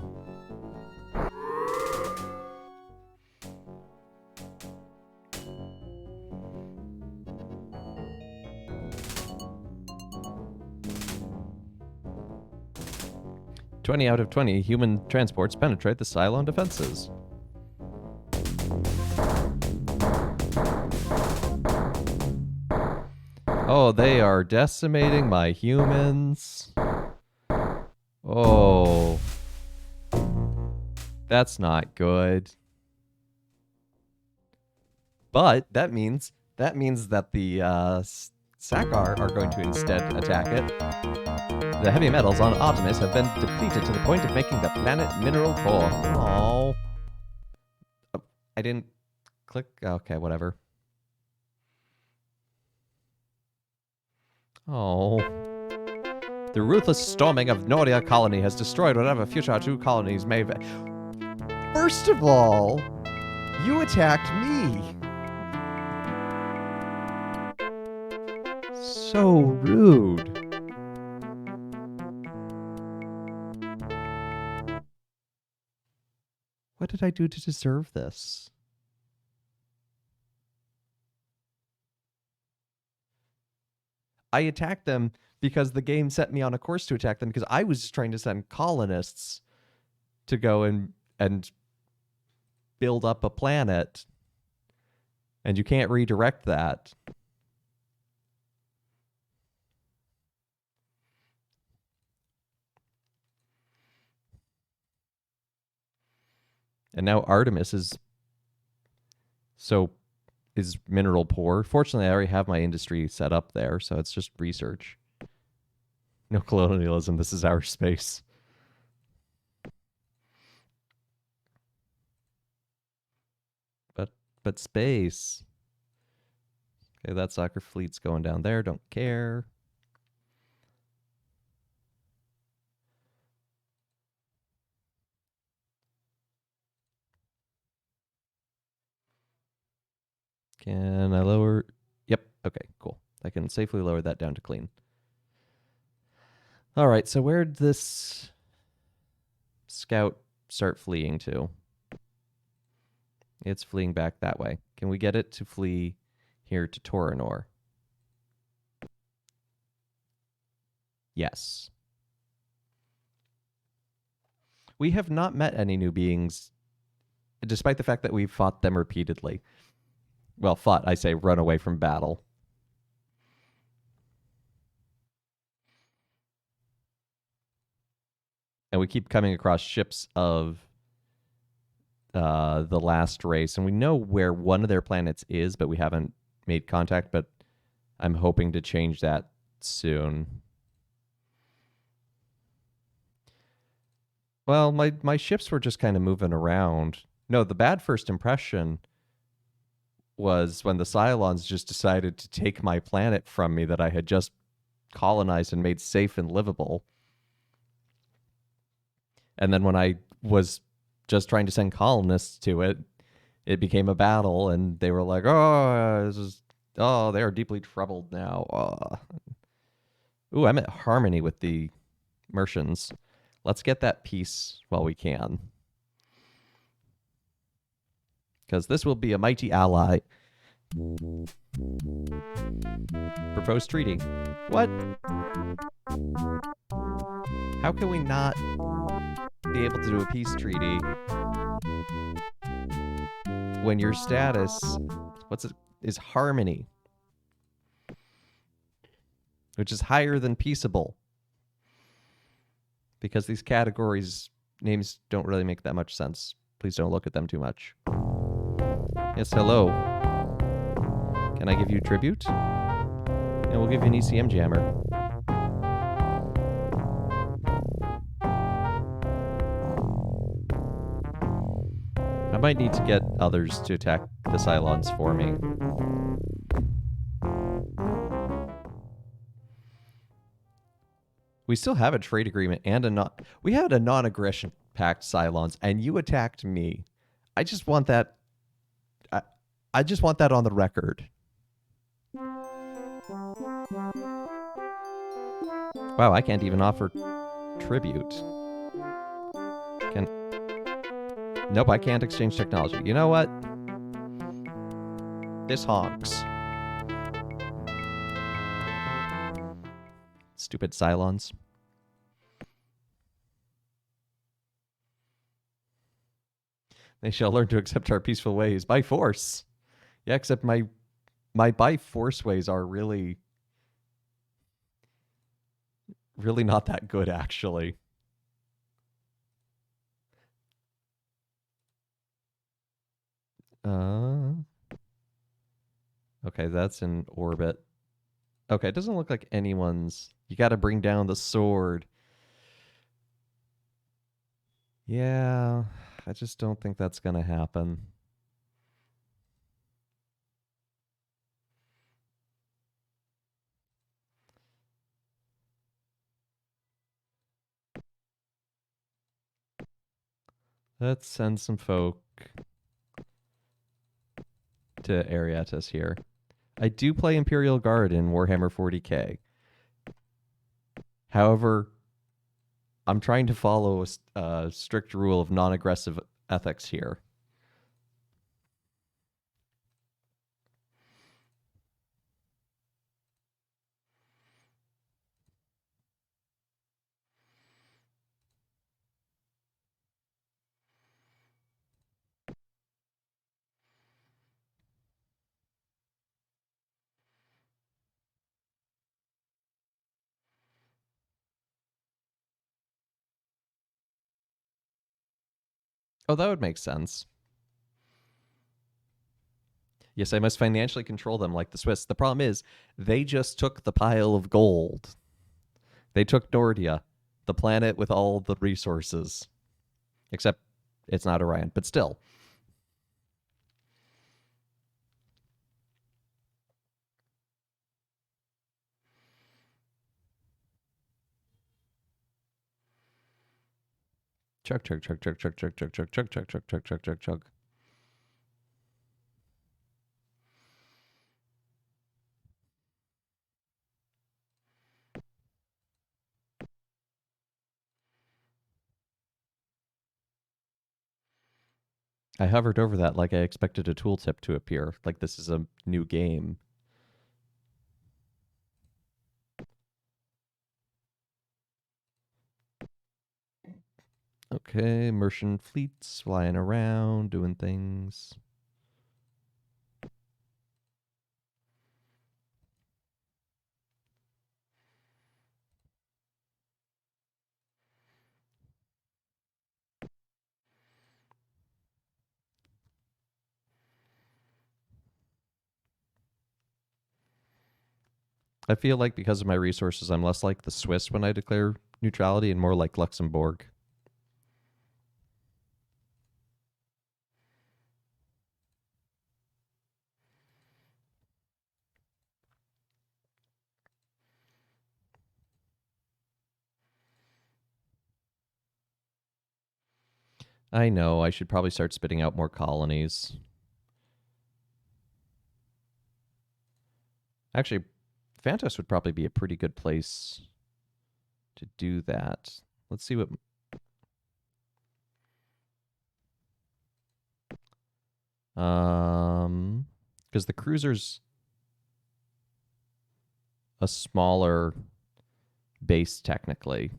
"20 out of 20 human transports penetrate the Cylon defenses." Oh, they are decimating my humans. Oh. That's not good. But that means that the Sakar are going to instead attack it. The heavy metals on Optimus have been depleted to the point of making the planet mineral poor. Oh. I didn't click. Okay, whatever. Oh. The ruthless storming of Nordia colony has destroyed whatever future two colonies may have. First of all, you attacked me. So rude. What did I do to deserve this? I attacked them because the game set me on a course to attack them because I was just trying to send colonists to go and build up a planet. And you can't redirect that. And now Artemis is mineral poor. Fortunately, I already have my industry set up there, so it's just research. No colonialism. This is our space. But space. Okay, that soccer fleet's going down there. Don't care. Can I lower? Yep. Okay, cool. I can safely lower that down to clean. All right, so where'd this scout start fleeing to? It's fleeing back that way. Can we get it to flee here to Torinor? Yes. We have not met any new beings, despite the fact that we've fought them repeatedly. Well, fought, I say, run away from battle. And we keep coming across ships of the last race, and we know where one of their planets is, but we haven't made contact. But I'm hoping to change that soon. Well, my ships were just kind of moving around. No, the bad first impression was when the Cylons just decided to take my planet from me that I had just colonized and made safe and livable. And then when I was just trying to send colonists to it, it became a battle, and they were like, they are deeply troubled now. Ooh, I'm at harmony with the Mercians. Let's get that peace while we can. Because this will be a mighty ally. Proposed treaty. What? How can we not be able to do a peace treaty when your status is harmony, which is higher than peaceable? Because these categories names don't really make that much sense. Please don't look at them too much. Yes, hello. Can I give you tribute? And we'll give you an ECM jammer. I might need to get others to attack the Cylons for me. We still have a trade agreement and we had a non-aggression pact, Cylons, and you attacked me. I just want that. I just want that on the record. Wow, I can't even offer tribute. Nope, I can't exchange technology. You know what? This honks. Stupid Cylons. They shall learn to accept our peaceful ways by force. Yeah, except my by force ways are really not that good, actually. Okay, that's in orbit. Okay, it doesn't look like anyone's. You got to bring down the sword. Yeah, I just don't think that's going to happen. Let's send some folk to Ariatis here. I do play Imperial Guard in Warhammer 40k. However, I'm trying to follow a strict rule of non-aggressive ethics here. Oh, that would make sense. Yes, I must financially control them like the Swiss. The problem is, they just took the pile of gold. They took Nordia, the planet with all the resources. Except it's not Orion, but still. Chug, chug, chug, chug, chug, chug, chug, chug, chug, chug, chug, chug, chug, chug, chug. I hovered over that like I expected a tooltip to appear, like this is a new game. Okay, Merchant fleets flying around, doing things. I feel like because of my resources, I'm less like the Swiss when I declare neutrality and more like Luxembourg. I know, I should probably start spitting out more colonies. Actually, Phantos would probably be a pretty good place to do that. Let's see what. Because the cruiser's a smaller base technically,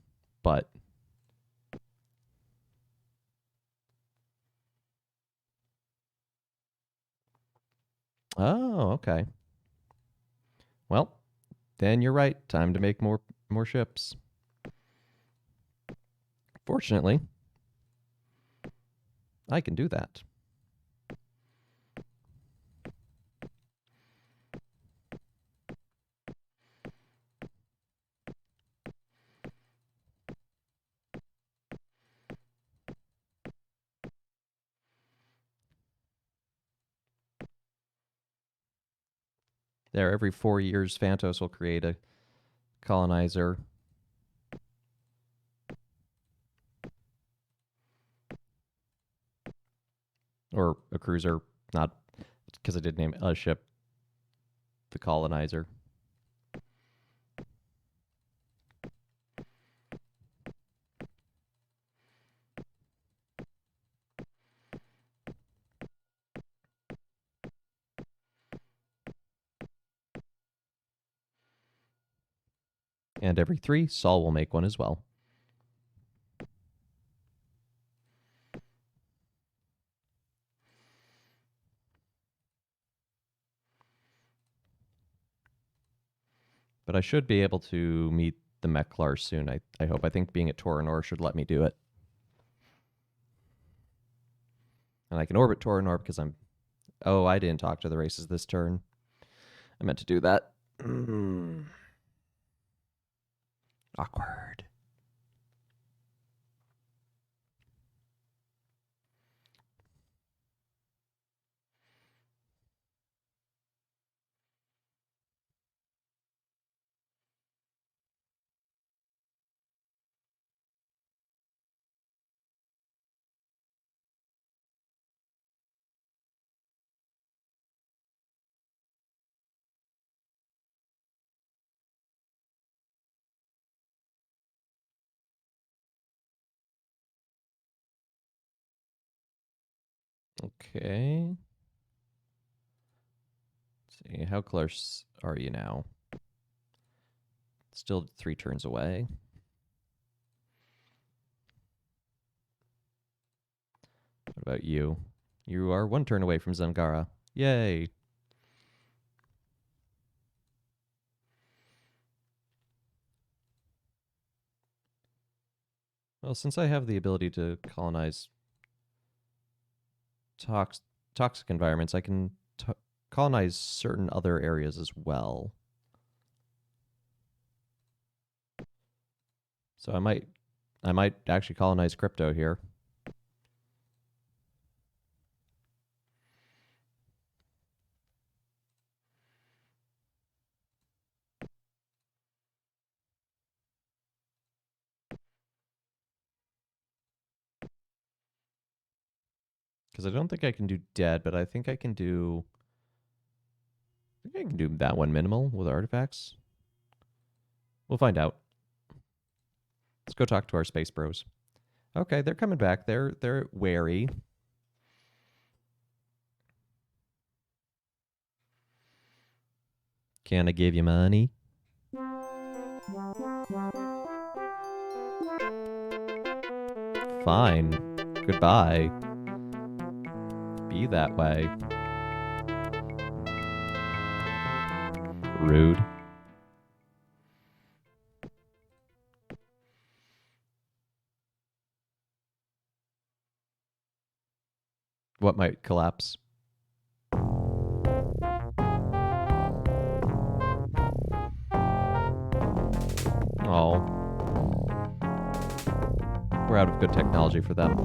but oh, okay. Well, then you're right. Time to make more ships. Fortunately, I can do that. There, every 4 years, Phantos will create a colonizer. Or a cruiser, not because I did name a ship the colonizer. And every 3, Saul will make one as well. But I should be able to meet the Meklar soon, I hope. I think being at Torinor should let me do it. And I can orbit Torinor because I'm... Oh, I didn't talk to the races this turn. I meant to do that. Awkward. Okay. Let's see, how close are you now? Still 3 turns away. What about you? You are 1 turn away from Zangara. Yay. Well, since I have the ability to colonize toxic environments, I can colonize certain other areas as well. So I might actually colonize crypto here. Because I don't think I can do dead, but I think I can do... I think I can do that one minimal with artifacts. We'll find out. Let's go talk to our space bros. Okay, they're coming back. They're wary. Can I give you money? Fine. Goodbye. Be that way. Rude. What might collapse? Oh. We're out of good technology for them.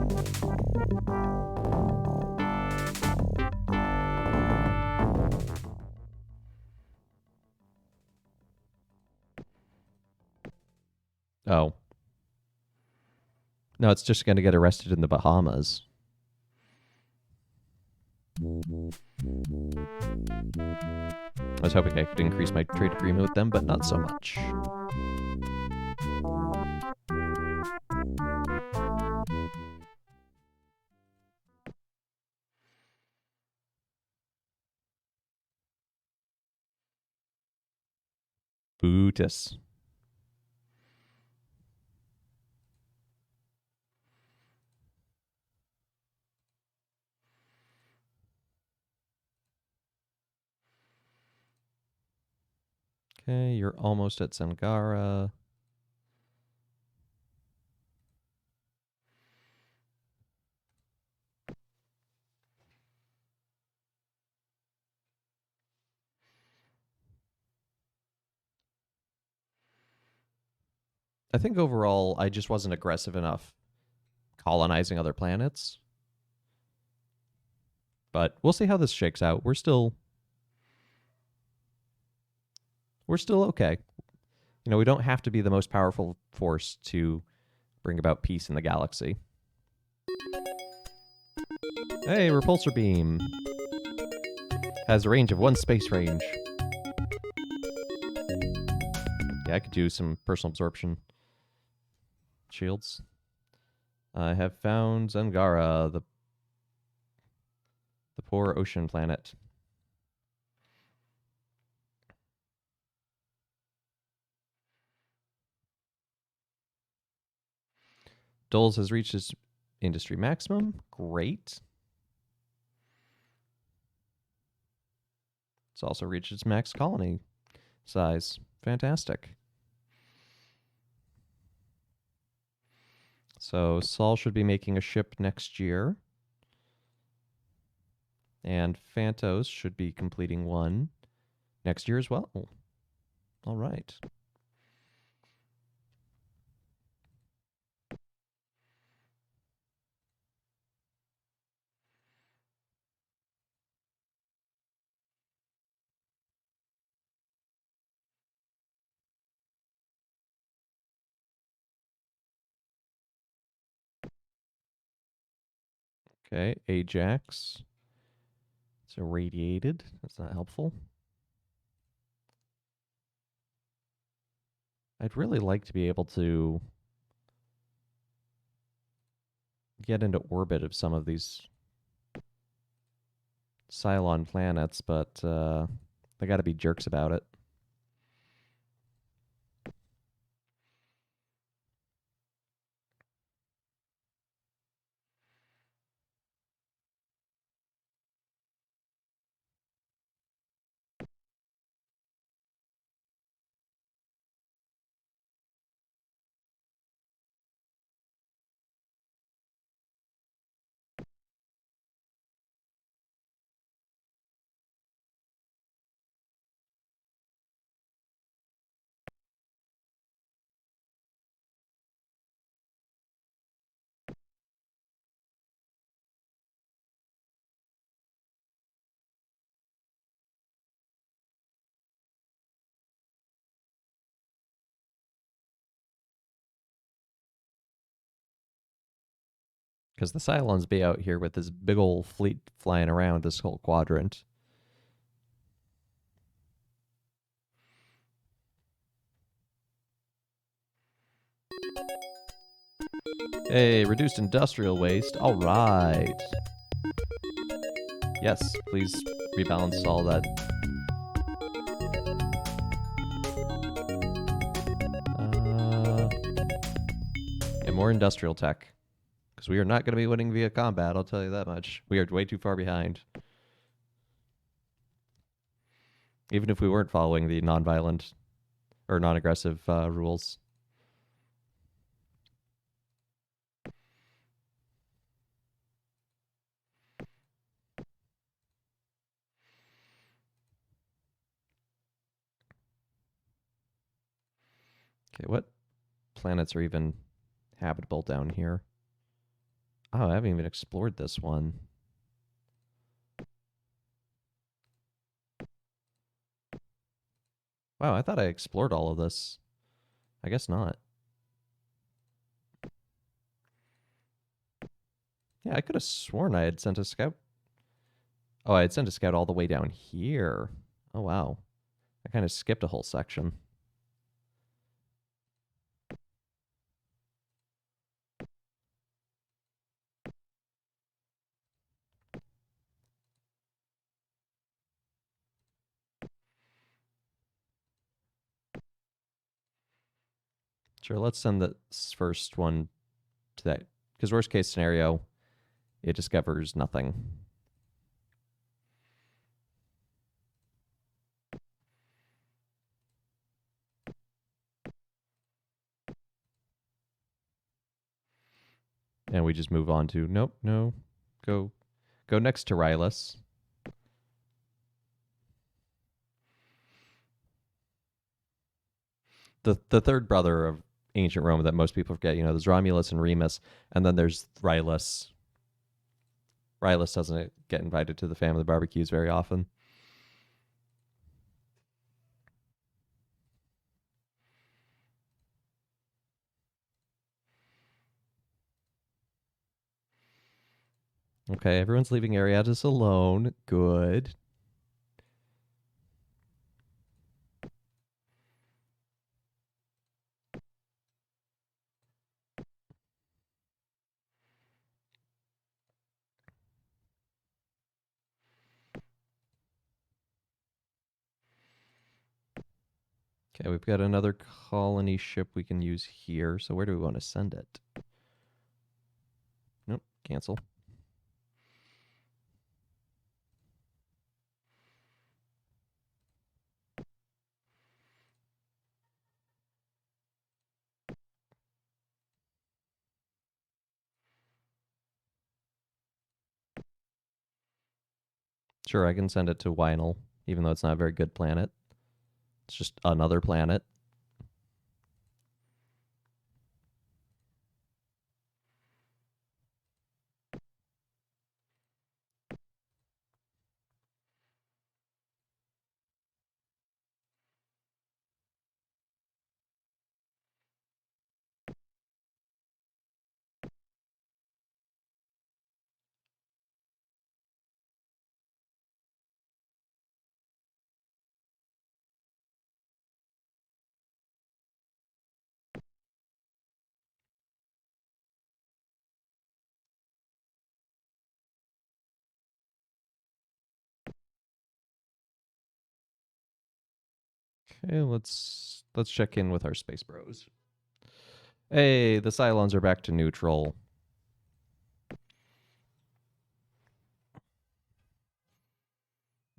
Oh. No, it's just going to get arrested in the Bahamas. I was hoping I could increase my trade agreement with them, but not so much. Bootus. Okay, you're almost at Zangara. I think overall, I just wasn't aggressive enough colonizing other planets. But we'll see how this shakes out. We're still okay. You know, we don't have to be the most powerful force to bring about peace in the galaxy. Hey, repulsor beam. Has a range of 1 space range. Yeah, I could do some personal absorption shields. I have found Zangara, the poor ocean planet. Doles has reached its industry maximum. Great. It's also reached its max colony size. Fantastic. So Sol should be making a ship next year. And Phantos should be completing one next year as well. All right. Okay, Ajax. It's irradiated. That's not helpful. I'd really like to be able to get into orbit of some of these Cylon planets, but they got to be jerks about it. Because the Cylons be out here with this big old fleet flying around this whole quadrant. Hey, reduced industrial waste. All right. Yes, please rebalance all that. Yeah, more industrial tech. Because we are not going to be winning via combat, I'll tell you that much. We are way too far behind. Even if we weren't following the non-violent or non-aggressive rules. Okay, what planets are even habitable down here? Oh, I haven't even explored this one. Wow, I thought I explored all of this. I guess not. Yeah, I could have sworn I had sent a scout. Oh, I had sent a scout all the way down here. Oh, wow. I kind of skipped a whole section. Sure, let's send this first one to that. Because worst case scenario, it discovers nothing. And we just move on to, nope, no, go next to Rylus. The third brother of ancient Rome that most people forget, there's Romulus and Remus, and then there's Rylus. Rylus doesn't get invited to the family barbecues very often. Okay, everyone's leaving Ariadus alone. Good. Okay, we've got another colony ship we can use here. So where do we want to send it? Nope, cancel. Sure, I can send it to Wynel, even though it's not a very good planet. It's just another planet. Okay, let's check in with our space bros. Hey, the Cylons are back to neutral.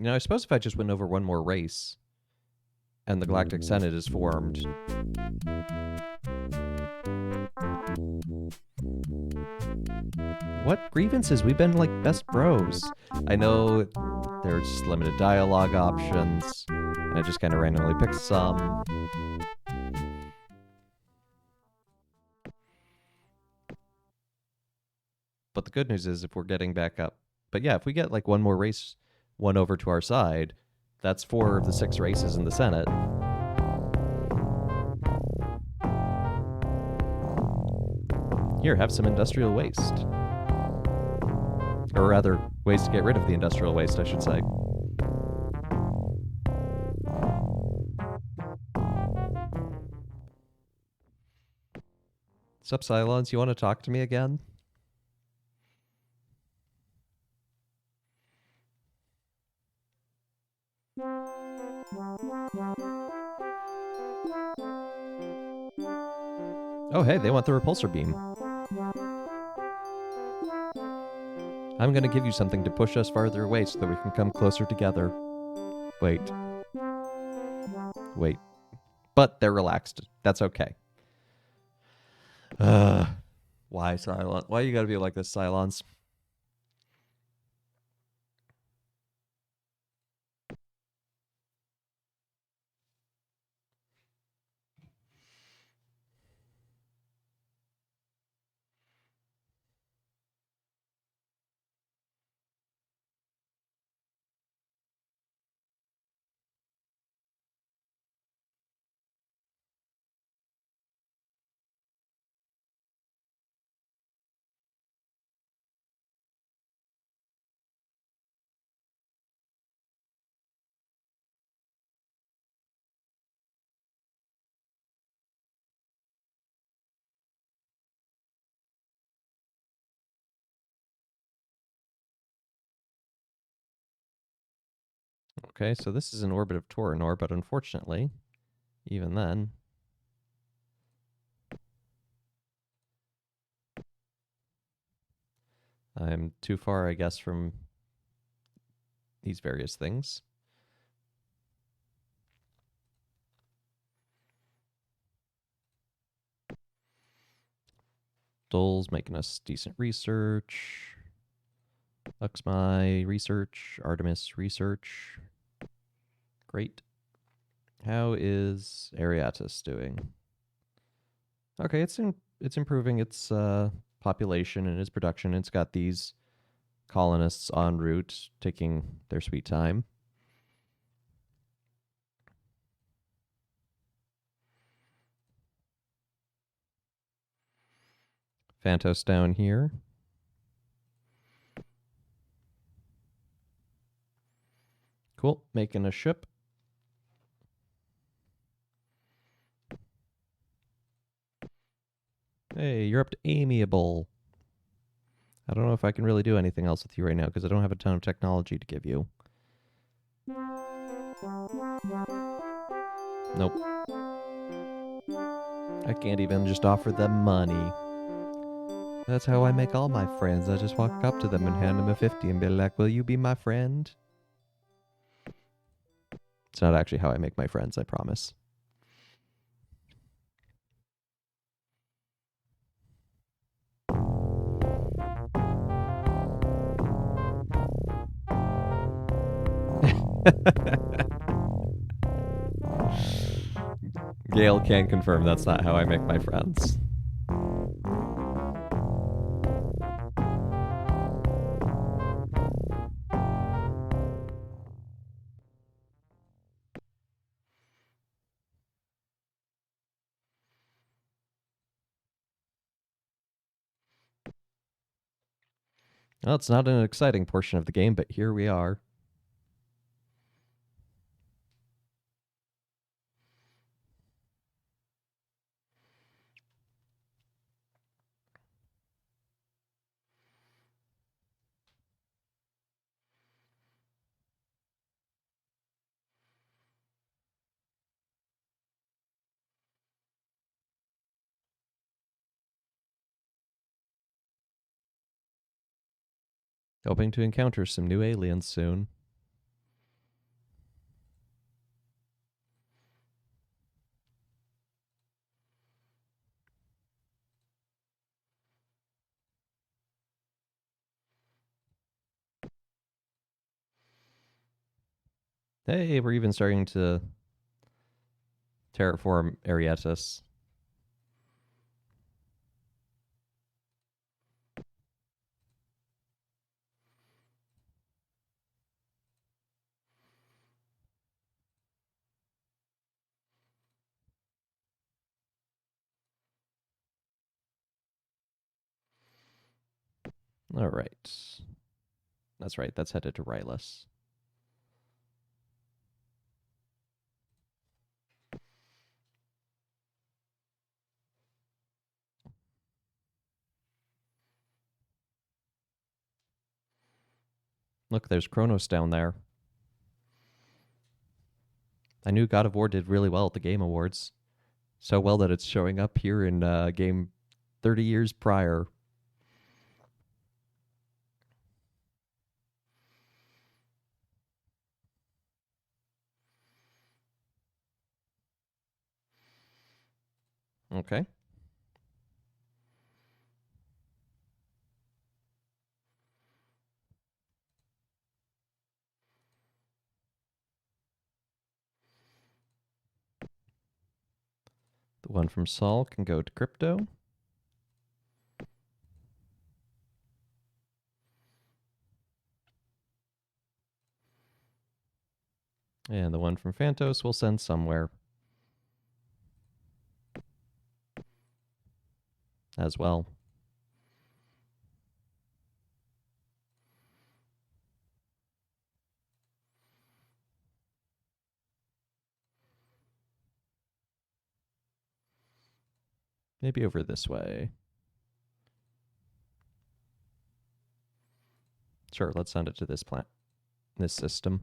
I suppose if I just went over one more race and the Galactic Senate is formed. What grievances? We've been like best bros. I know there's just limited dialogue options, and I just kind of randomly picked some. But the good news is if we're getting back up. But yeah, if we get like one more race, one over to our side, that's 4 of the 6 races in the Senate. Here, have some industrial waste. Or rather, ways to get rid of the industrial waste, I should say. Sup, Cylons? You want to talk to me again? Oh, hey, they want the repulsor beam. I'm going to give you something to push us farther away so that we can come closer together. Wait. Wait. But they're relaxed. That's okay. Why, Cylon? Why you gotta be like this, Cylons? Okay, so this is in orbit of Torinor, but unfortunately, even then, I'm too far, I guess, from these various things. Dole's making us decent research. Luxmy research. Artemis research. Great. How is Ariatis doing? Okay, it's improving its population and its production. It's got these colonists en route taking their sweet time. Phantos down here. Cool, making a ship. Hey, you're up to amiable. I don't know if I can really do anything else with you right now because I don't have a ton of technology to give you. Nope. I can't even just offer them money. That's how I make all my friends. I just walk up to them and hand them a 50 and be like, will you be my friend? It's not actually how I make my friends, I promise. Gale can confirm that's not how I make my friends. Well, it's not an exciting portion of the game, but here we are. Hoping to encounter some new aliens soon. Hey, we're even starting to terraform Arietis. All right. That's right. That's headed to Rylus. Look, there's Kronos down there. I knew God of War did really well at the Game Awards. So well that it's showing up here in game 30 years prior. Okay. The one from Sol can go to crypto. And the one from Phantos will send somewhere as well. Maybe over this way. Sure, let's send it to this plant, this system.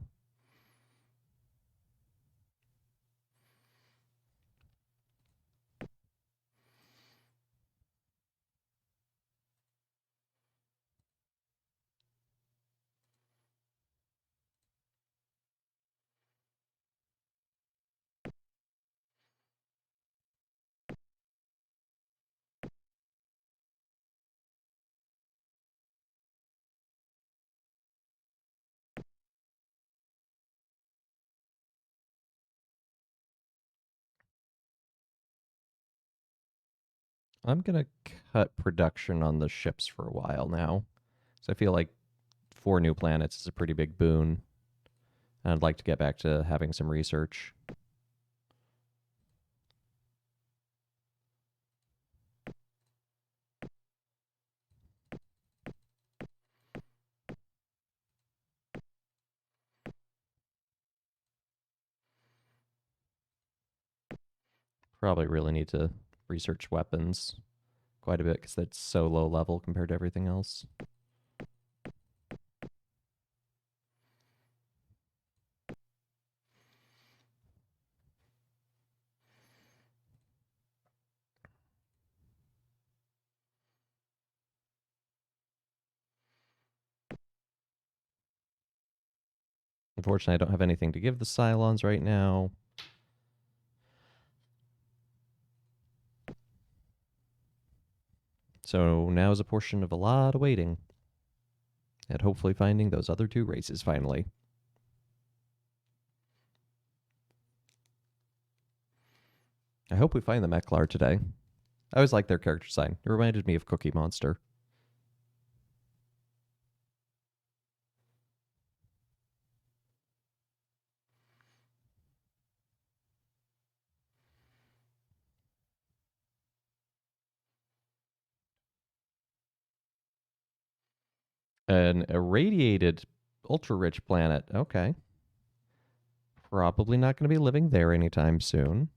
I'm going to cut production on the ships for a while now. So I feel like 4 new planets is a pretty big boon. And I'd like to get back to having some research. Probably really need to research weapons quite a bit because that's so low level compared to everything else. Unfortunately, I don't have anything to give the Cylons right now. So now is a portion of a lot of waiting. And hopefully finding those other 2 races finally. I hope we find the Meklar today. I always liked their character design. It reminded me of Cookie Monster. An irradiated, ultra-rich planet. Okay. Probably not going to be living there anytime soon.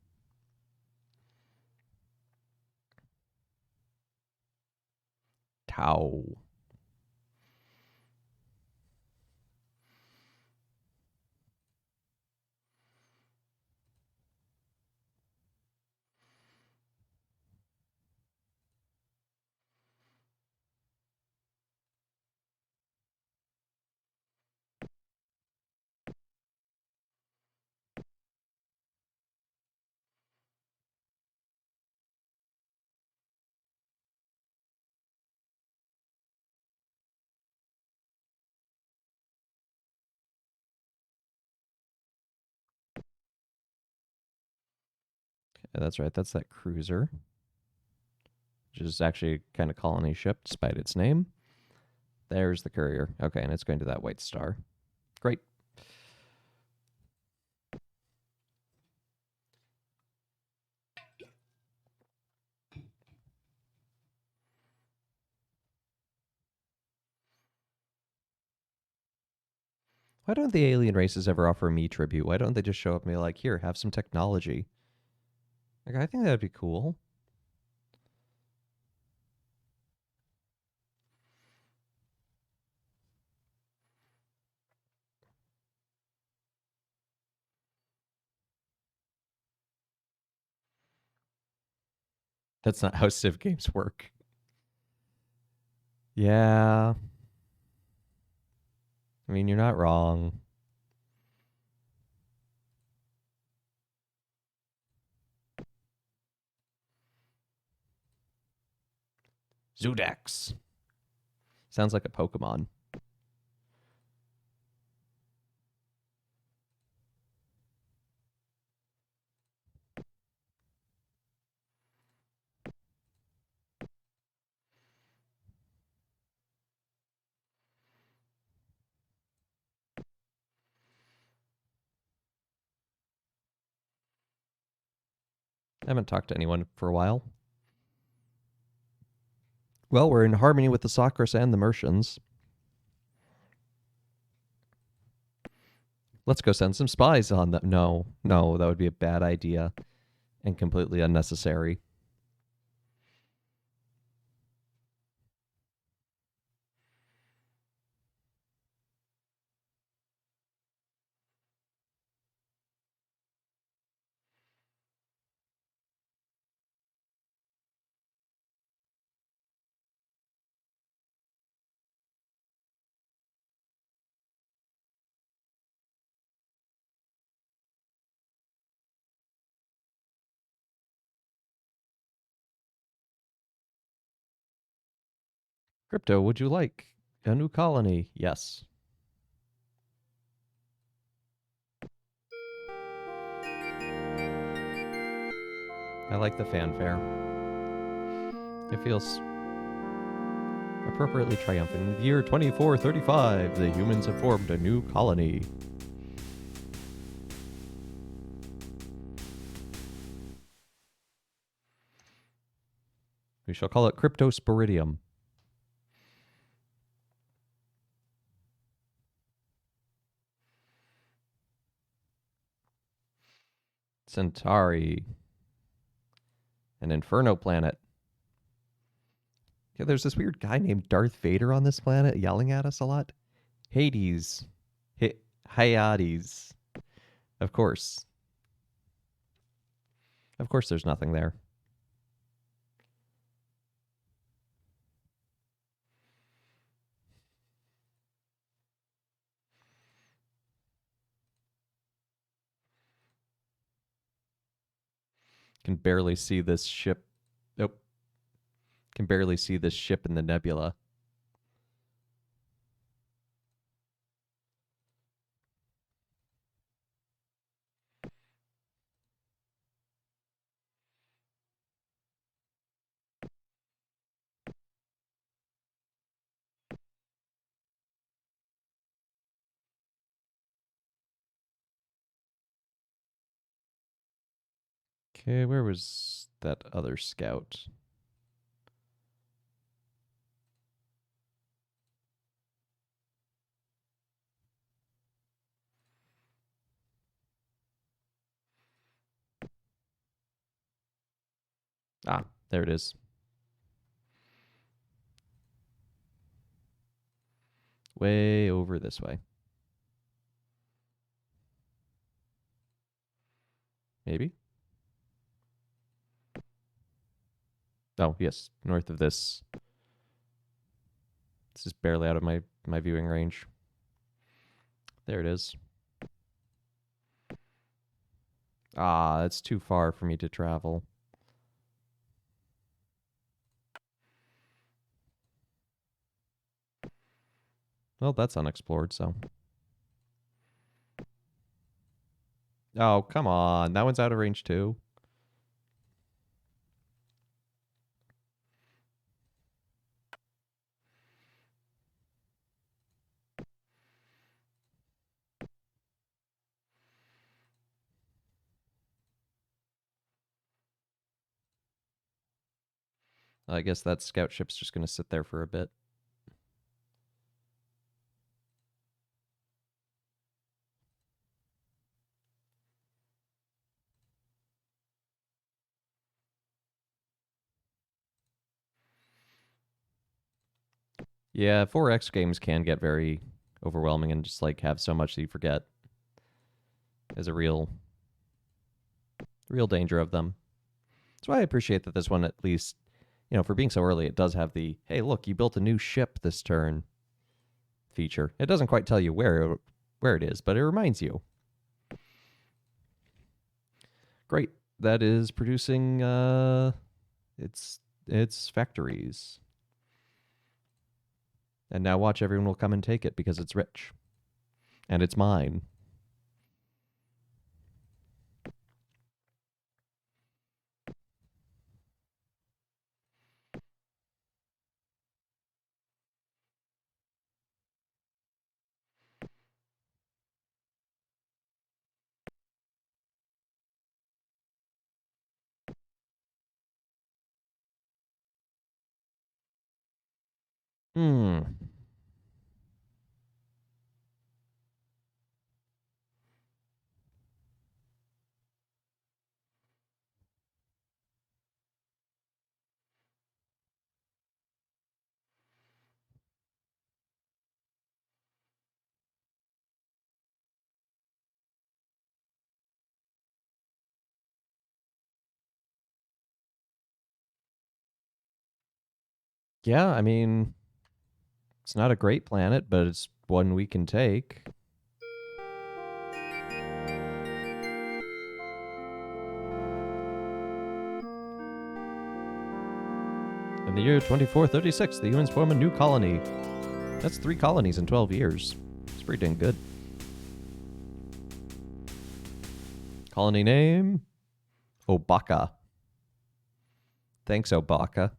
Tau. Okay, that's right. That's that cruiser, which is actually a kind of colony ship despite its name. There's the courier. Okay, and it's going to that white star. Great. Why don't the alien races ever offer me tribute? Why don't they just show up and be like, here, have some technology? Like, I think that'd be cool. That's not how Civ games work. Yeah. I mean, you're not wrong. Zudax. Sounds like a Pokemon. I haven't talked to anyone for a while. Well, we're in harmony with the Socris and the Mercians. Let's go send some spies on them. No, that would be a bad idea and completely unnecessary. Crypto, would you like a new colony? Yes. I like the fanfare. It feels appropriately triumphant. In the year 2435, the humans have formed a new colony. We shall call it Cryptosporidium. Centauri. An inferno planet. Yeah, there's this weird guy named Darth Vader on this planet yelling at us a lot. Hades. Hyades. Of course. Of course there's nothing there. Can barely see this ship. Nope. Can barely see this ship in the nebula. Okay, where was that other scout? Ah, there it is. Way over this way. Maybe? Oh, yes, north of this. This is barely out of my viewing range. There it is. Ah, it's too far for me to travel. Well, that's unexplored, so. Oh, come on. That one's out of range too. I guess that scout ship's just going to sit there for a bit. Yeah, 4X games can get very overwhelming and just like have so much that you forget. Is a real danger of them. That's why I appreciate that this one, at least, for being so early, it does have the, hey, look, you built a new ship this turn feature. It doesn't quite tell you where it is, but it reminds you. Great. That is producing its factories. And now watch, everyone will come and take it because it's rich. And it's mine. Hmm. Yeah, I mean, it's not a great planet, but it's one we can take. In the year 2436, the humans form a new colony. That's 3 colonies in 12 years. It's pretty dang good. Colony name? Obaka. Thanks, Obaka.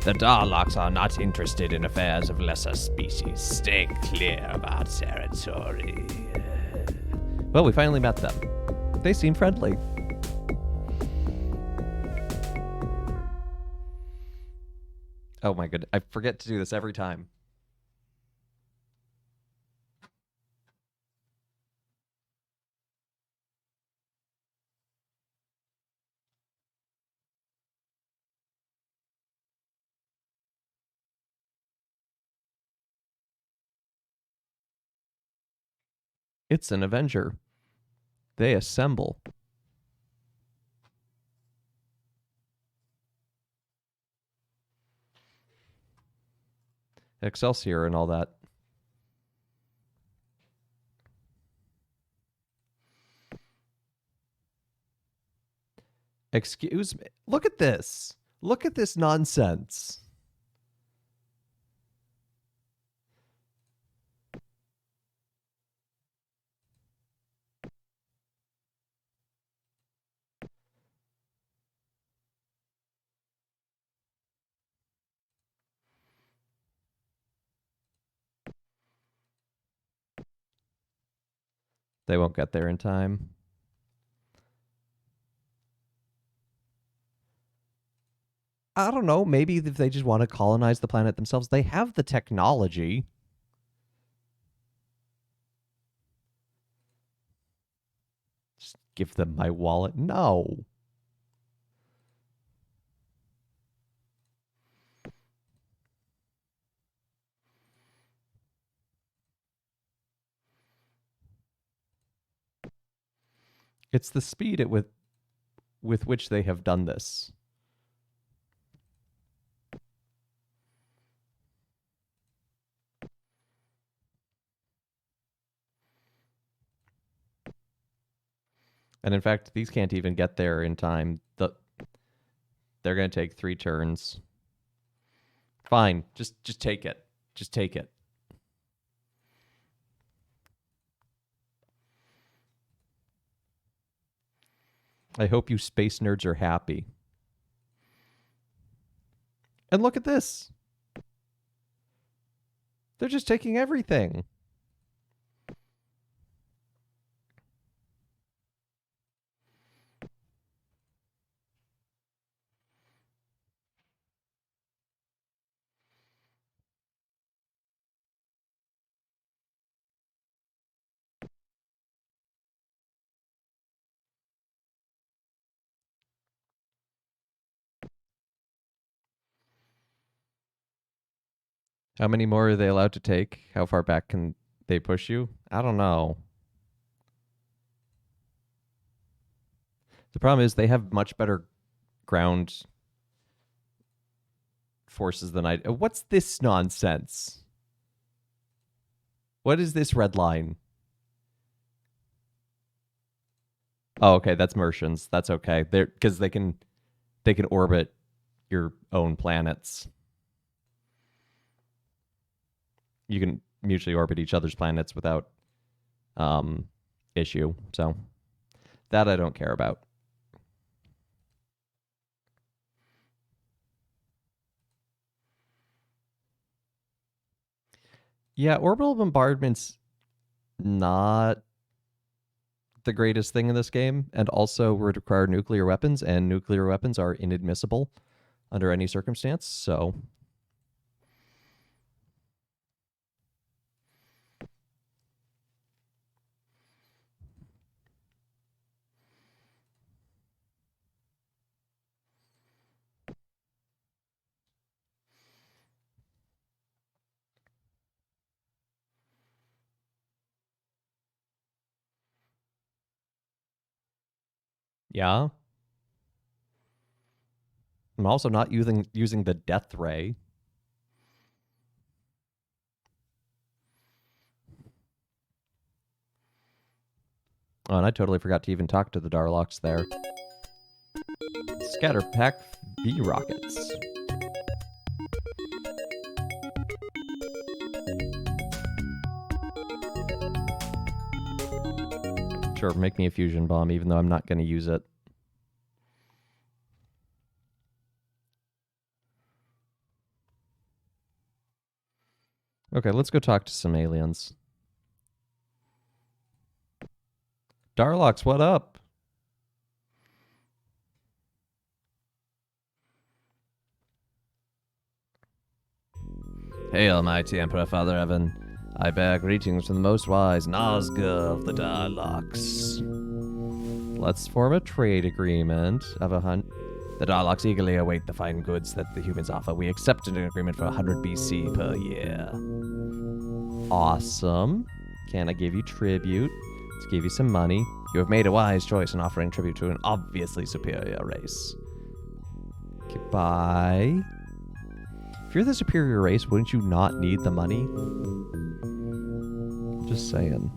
The Darlocks are not interested in affairs of lesser species. Stay clear of our territory. Well, we finally met them. They seem friendly. Oh my goodness. I forget to do this every time. It's an Avenger. They assemble. Excelsior and all that. Excuse me. Look at this. Look at this nonsense. They won't get there in time. I don't know. Maybe if they just want to colonize the planet themselves, they have the technology. Just give them my wallet. No. It's the speed with which they have done this. And in fact, these can't even get there in time. They're going to take 3 turns. Fine. Just take it. Just take it. I hope you space nerds are happy. And look at this. They're just taking everything. How many more are they allowed to take? How far back can they push you? I don't know. The problem is they have much better ground forces than I. What's this nonsense? What is this red line? Oh, okay, that's Mertians. That's okay. They're because they can orbit your own planets. You can mutually orbit each other's planets without um issue. So that I don't care about. Yeah, orbital bombardment's not the greatest thing in this game, and also would require nuclear weapons, and nuclear weapons are inadmissible under any circumstance. So yeah, I'm also not using the death ray. Oh, and I totally forgot to even talk to the Darlocks there. Scatter pack V rockets. Sure, make me a fusion bomb, even though I'm not going to use it. Okay, let's go talk to some aliens. Darlocks, what up? Hail, mighty Emperor Father Evan. I bear greetings from the most wise Nazgûl of the Darlocks. Let's form a trade agreement of a hunt. The Darlocks eagerly await the fine goods that the humans offer. We accepted an agreement for 100 BC per year. Awesome. Can I give you tribute? Let's give you some money. You have made a wise choice in offering tribute to an obviously superior race. Goodbye. If you're the superior race, wouldn't you not need the money? Just saying.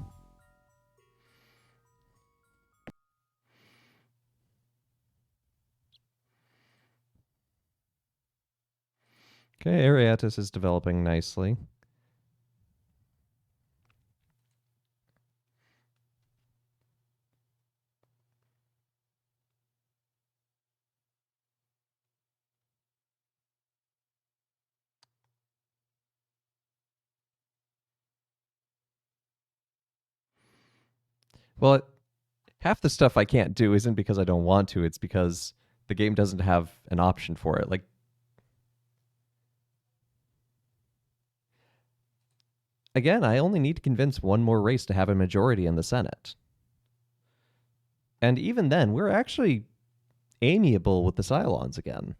Okay, Ariatis is developing nicely. Well, half the stuff I can't do isn't because I don't want to, it's because the game doesn't have an option for it. Like, again, I only need to convince one more race to have a majority in the Senate. And even then, we're actually amiable with the Cylons again.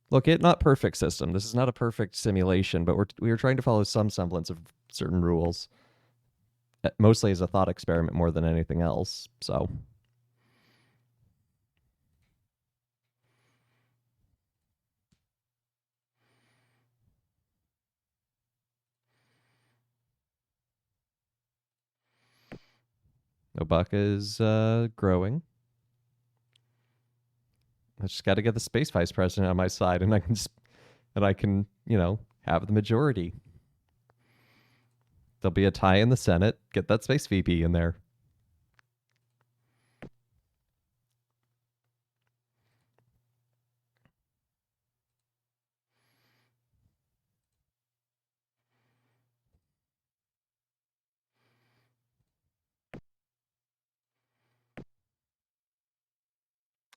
Look, it's not perfect system. This is not a perfect simulation, but we are trying to follow some semblance of certain rules, mostly as a thought experiment more than anything else. So, Obaka is growing. I just got to get the space vice president on my side, and I can have the majority. There'll be a tie in the Senate. Get that space VP in there.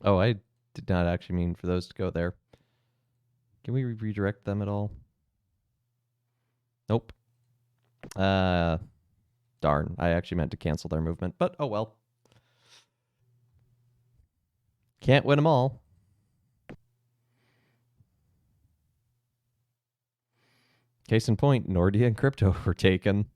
Oh, I did not actually mean for those to go there. Can we redirect them at all? Nope. Darn. I actually meant to cancel their movement, but oh well. Can't win them all. Case in point, Nordia and Crypto were taken.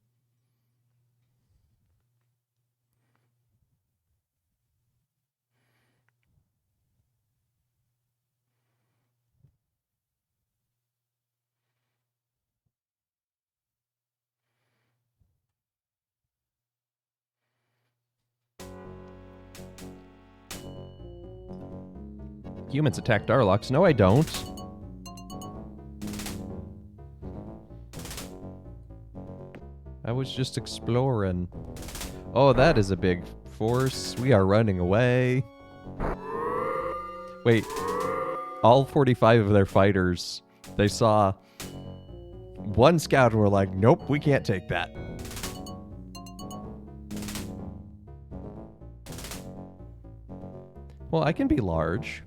Humans attack Darlocks. No, I don't. I was just exploring. Oh, that is a big force. We are running away. Wait. All 45 of their fighters, they saw one scout and were like, nope, we can't take that. Well, I can be large.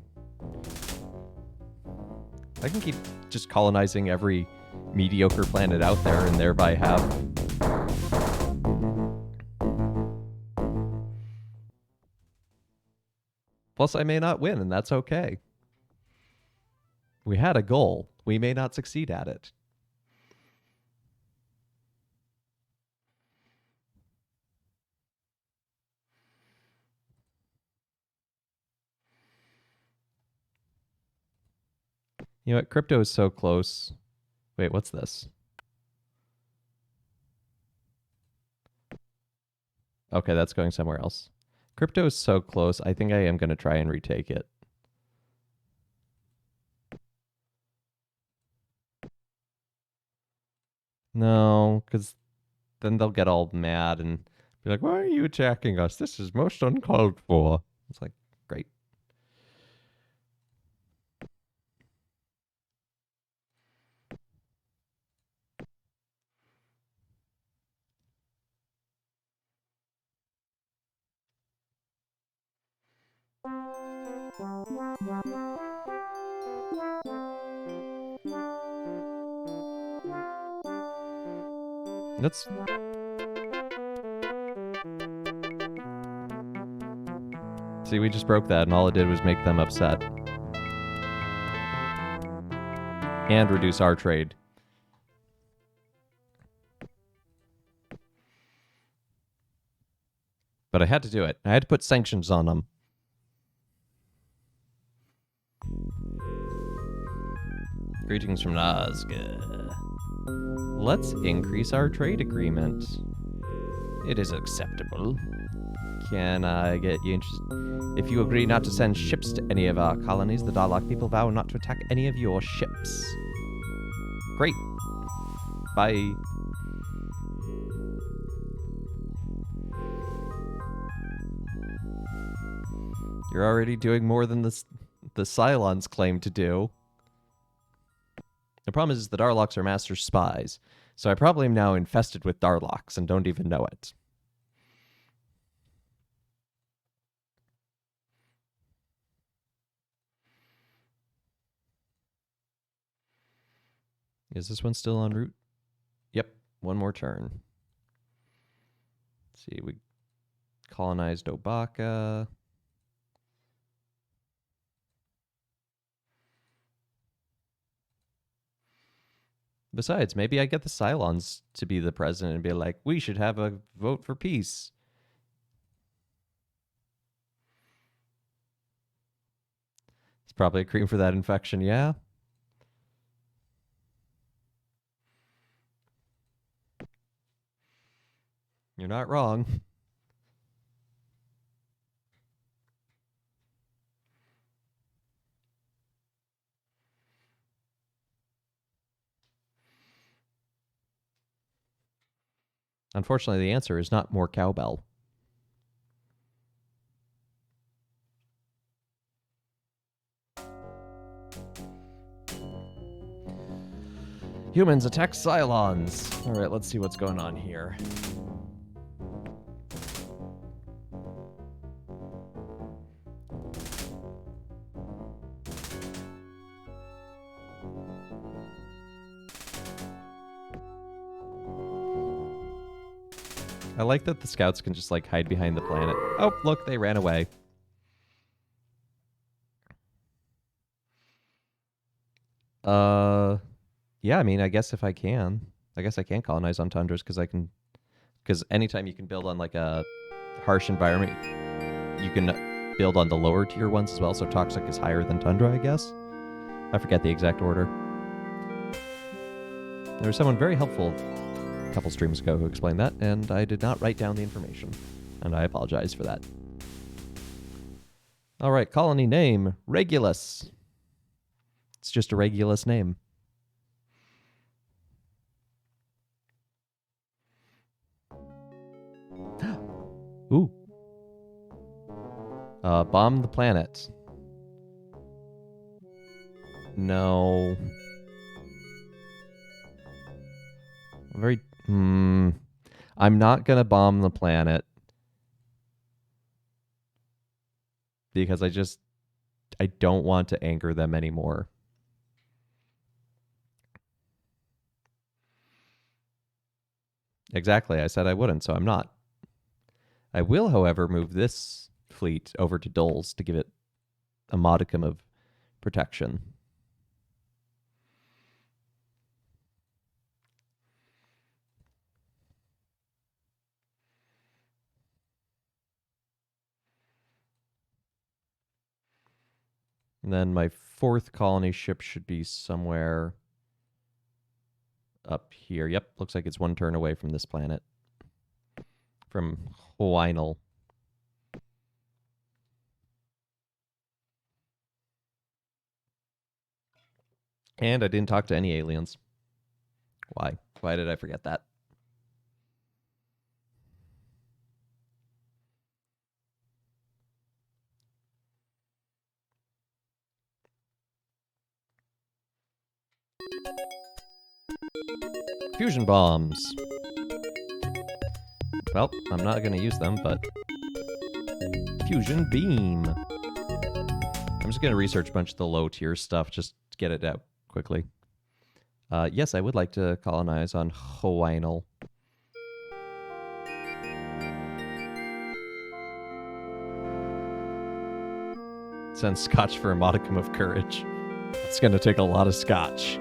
I can keep just colonizing every mediocre planet out there and thereby have... Plus, I may not win, and that's okay. We had a goal. We may not succeed at it. You know what? Crypto is so close. Wait, what's this? Okay, that's going somewhere else. Crypto is so close. I think I am going to try and retake it. No, because then they'll get all mad and be like, why are you attacking us? This is most uncalled for. It's like, great. Let's... See, we just broke that, and all it did was make them upset. And reduce our trade. But I had to do it. I had to put sanctions on them. Greetings from Nazca. Let's increase our trade agreement. It is acceptable. Can I get you interested? If you agree not to send ships to any of our colonies, the Darlock people vow not to attack any of your ships. Great. Bye. You're already doing more than the Cylons claim to do. The problem is the Darlocks are master spies, so I probably am now infested with Darlocks and don't even know it. Is this one still en route? Yep, one more turn. Let's see, we colonized Obaka. Besides, maybe I get the Cylons to be the president and be like, we should have a vote for peace. It's probably a cream for that infection, yeah? You're not wrong. Unfortunately, the answer is not more cowbell. Humans attack Cylons. All right, let's see what's going on here. I like that the scouts can just like hide behind the planet. Oh, look, they ran away. Yeah, I mean, I guess if I can. I guess I can colonize on tundras because anytime you can build on like a harsh environment, you can build on the lower tier ones as well, so toxic is higher than tundra, I guess. I forget the exact order. There was someone very helpful a couple streams ago who explained that, and I did not write down the information, and I apologize for that. All right, colony name, Regulus. It's just a Regulus name. Ooh. Bomb the planet. No. I'm not gonna bomb the planet because I don't want to anger them anymore. Exactly. I said I wouldn't, so I'm not. I will, however, move this fleet over to Dole's to give it a modicum of protection. And then my 4th colony ship should be somewhere up here. Yep, looks like it's 1 turn away from this planet. From Orion. And I didn't talk to any aliens. Why? Why did I forget that? Fusion bombs. Well, I'm not going to use them, but... Fusion beam. I'm just going to research a bunch of the low-tier stuff just to get it out quickly. Yes, I would like to colonize on Orion. Send scotch for a modicum of courage. It's going to take a lot of scotch.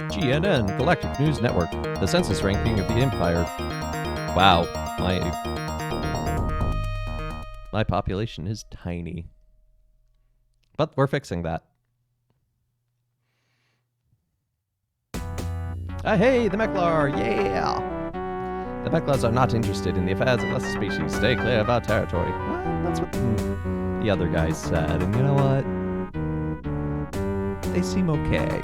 GNN, Galactic News Network, the census ranking of the Empire. Wow, my population is tiny. But we're fixing that. Hey, the Meklar, yeah! The Meklars are not interested in the affairs of lesser species. Stay clear of our territory. Well, that's what the other guys said, and you know what? They seem okay.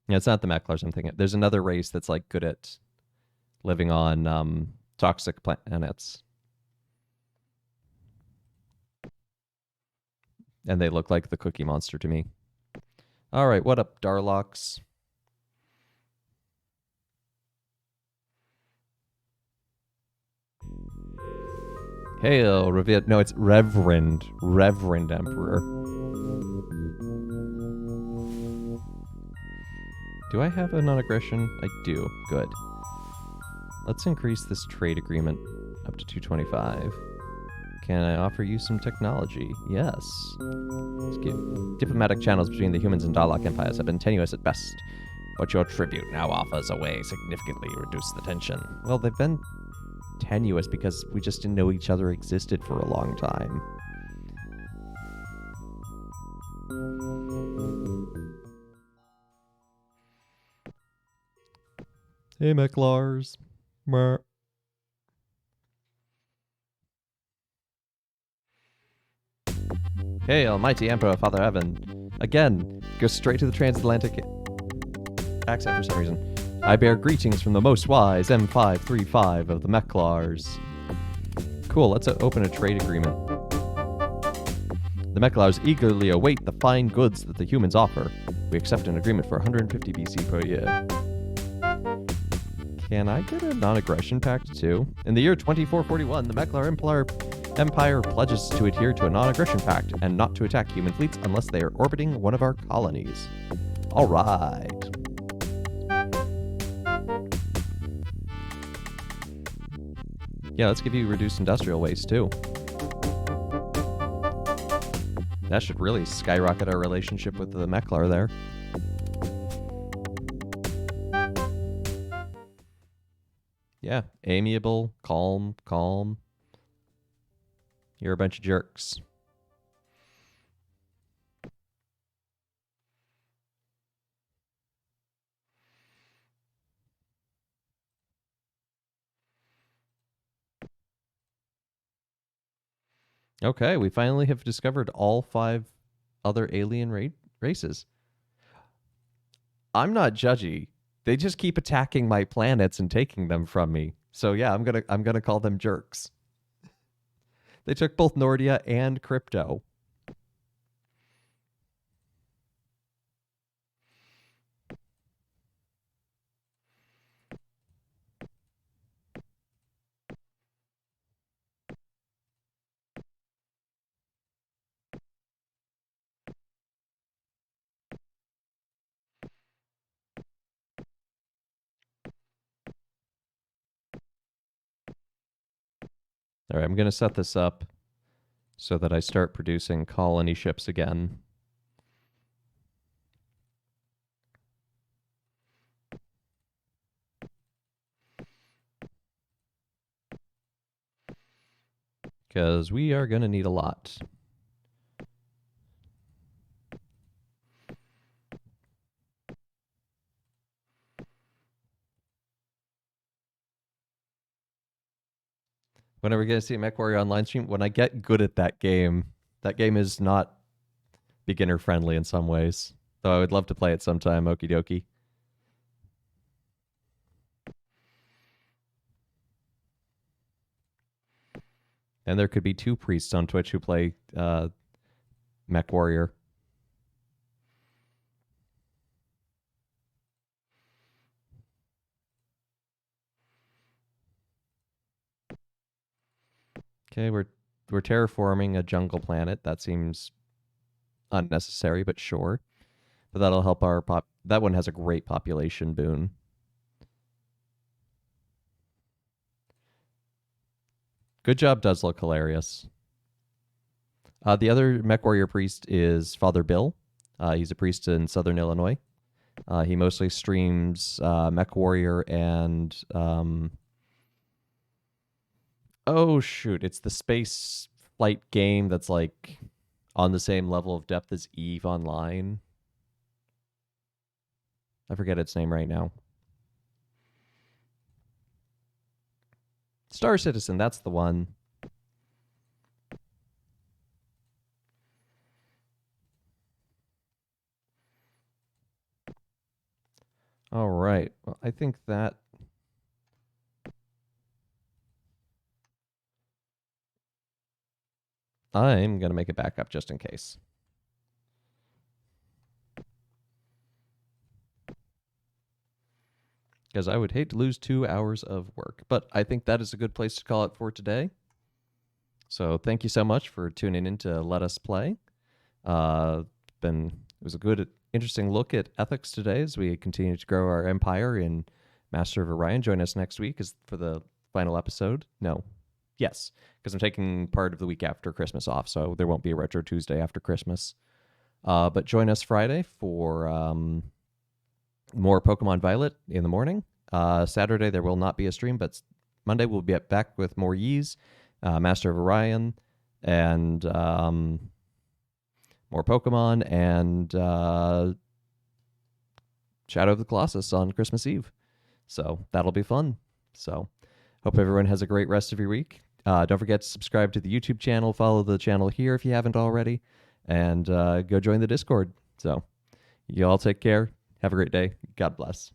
Yeah, it's not the Meklars I'm thinking. There's another race that's like good at living on toxic planets. And they look like the Cookie Monster to me. All right, what up, Darlocks? Hail, revered. No, it's Reverend Emperor. Do I have a non-aggression? I do. Good. Let's increase this trade agreement up to 225. Can I offer you some technology? Yes. Let's give. Diplomatic channels between the humans and Dalek empires have been tenuous at best, but your tribute now offers a way significantly reduce the tension. Well, they've been tenuous because we just didn't know each other existed for a long time. Hey, Meklars. Mer. Hey, almighty Emperor, Father Heaven. Again, go straight to the transatlantic accent for some reason. I bear greetings from the most wise M535 of the Meklars. Cool, let's open a trade agreement. The Meklars eagerly await the fine goods that the humans offer. We accept an agreement for 150 BC per year. Can I get a non-aggression pact too? In the year 2441, the Meklar Empire pledges to adhere to a non-aggression pact and not to attack human fleets unless they are orbiting one of our colonies. All right. Yeah, let's give you reduced industrial waste too. That should really skyrocket our relationship with the Meklar there. Yeah, amiable, calm, calm. You're a bunch of jerks. Okay, we finally have discovered all 5 other alien races. I'm not judgy. They just keep attacking my planets and taking them from me. So yeah, I'm gonna call them jerks. They took both Nordia and Crypto. All right, I'm gonna set this up so that I start producing colony ships again. Because we are gonna need a lot. Whenever we get to see MechWarrior online stream, when I get good at that game is not beginner friendly in some ways. Though I would love to play it sometime, okie dokie. And there could be 2 priests on Twitch who play MechWarrior. Okay, we're terraforming a jungle planet. That seems unnecessary, but sure. But that'll help our that one has a great population boon. Good job does look hilarious. The other MechWarrior priest is Father Bill. He's a priest in Southern Illinois. He mostly streams MechWarrior and oh shoot, it's the space flight game that's like on the same level of depth as EVE Online. I forget its name right now. Star Citizen, that's the one. All right. Well, I think that I'm going to make a backup just in case. Because I would hate to lose 2 hours of work. But I think that is a good place to call it for today. So thank you so much for tuning in to Let Us Play. It was a good, interesting look at ethics today as we continue to grow our empire in Master of Orion. Join us next week for the final episode. No. Yes, because I'm taking part of the week after Christmas off, so there won't be a Retro Tuesday after Christmas. But join us Friday for more Pokemon Violet in the morning. Saturday there will not be a stream, but Monday we'll be back with more Yeez, Master of Orion, and more Pokemon, and Shadow of the Colossus on Christmas Eve. So that'll be fun. So hope everyone has a great rest of your week. Don't forget to subscribe to the YouTube channel, follow the channel here if you haven't already, and go join the Discord. So you all take care. Have a great day. God bless.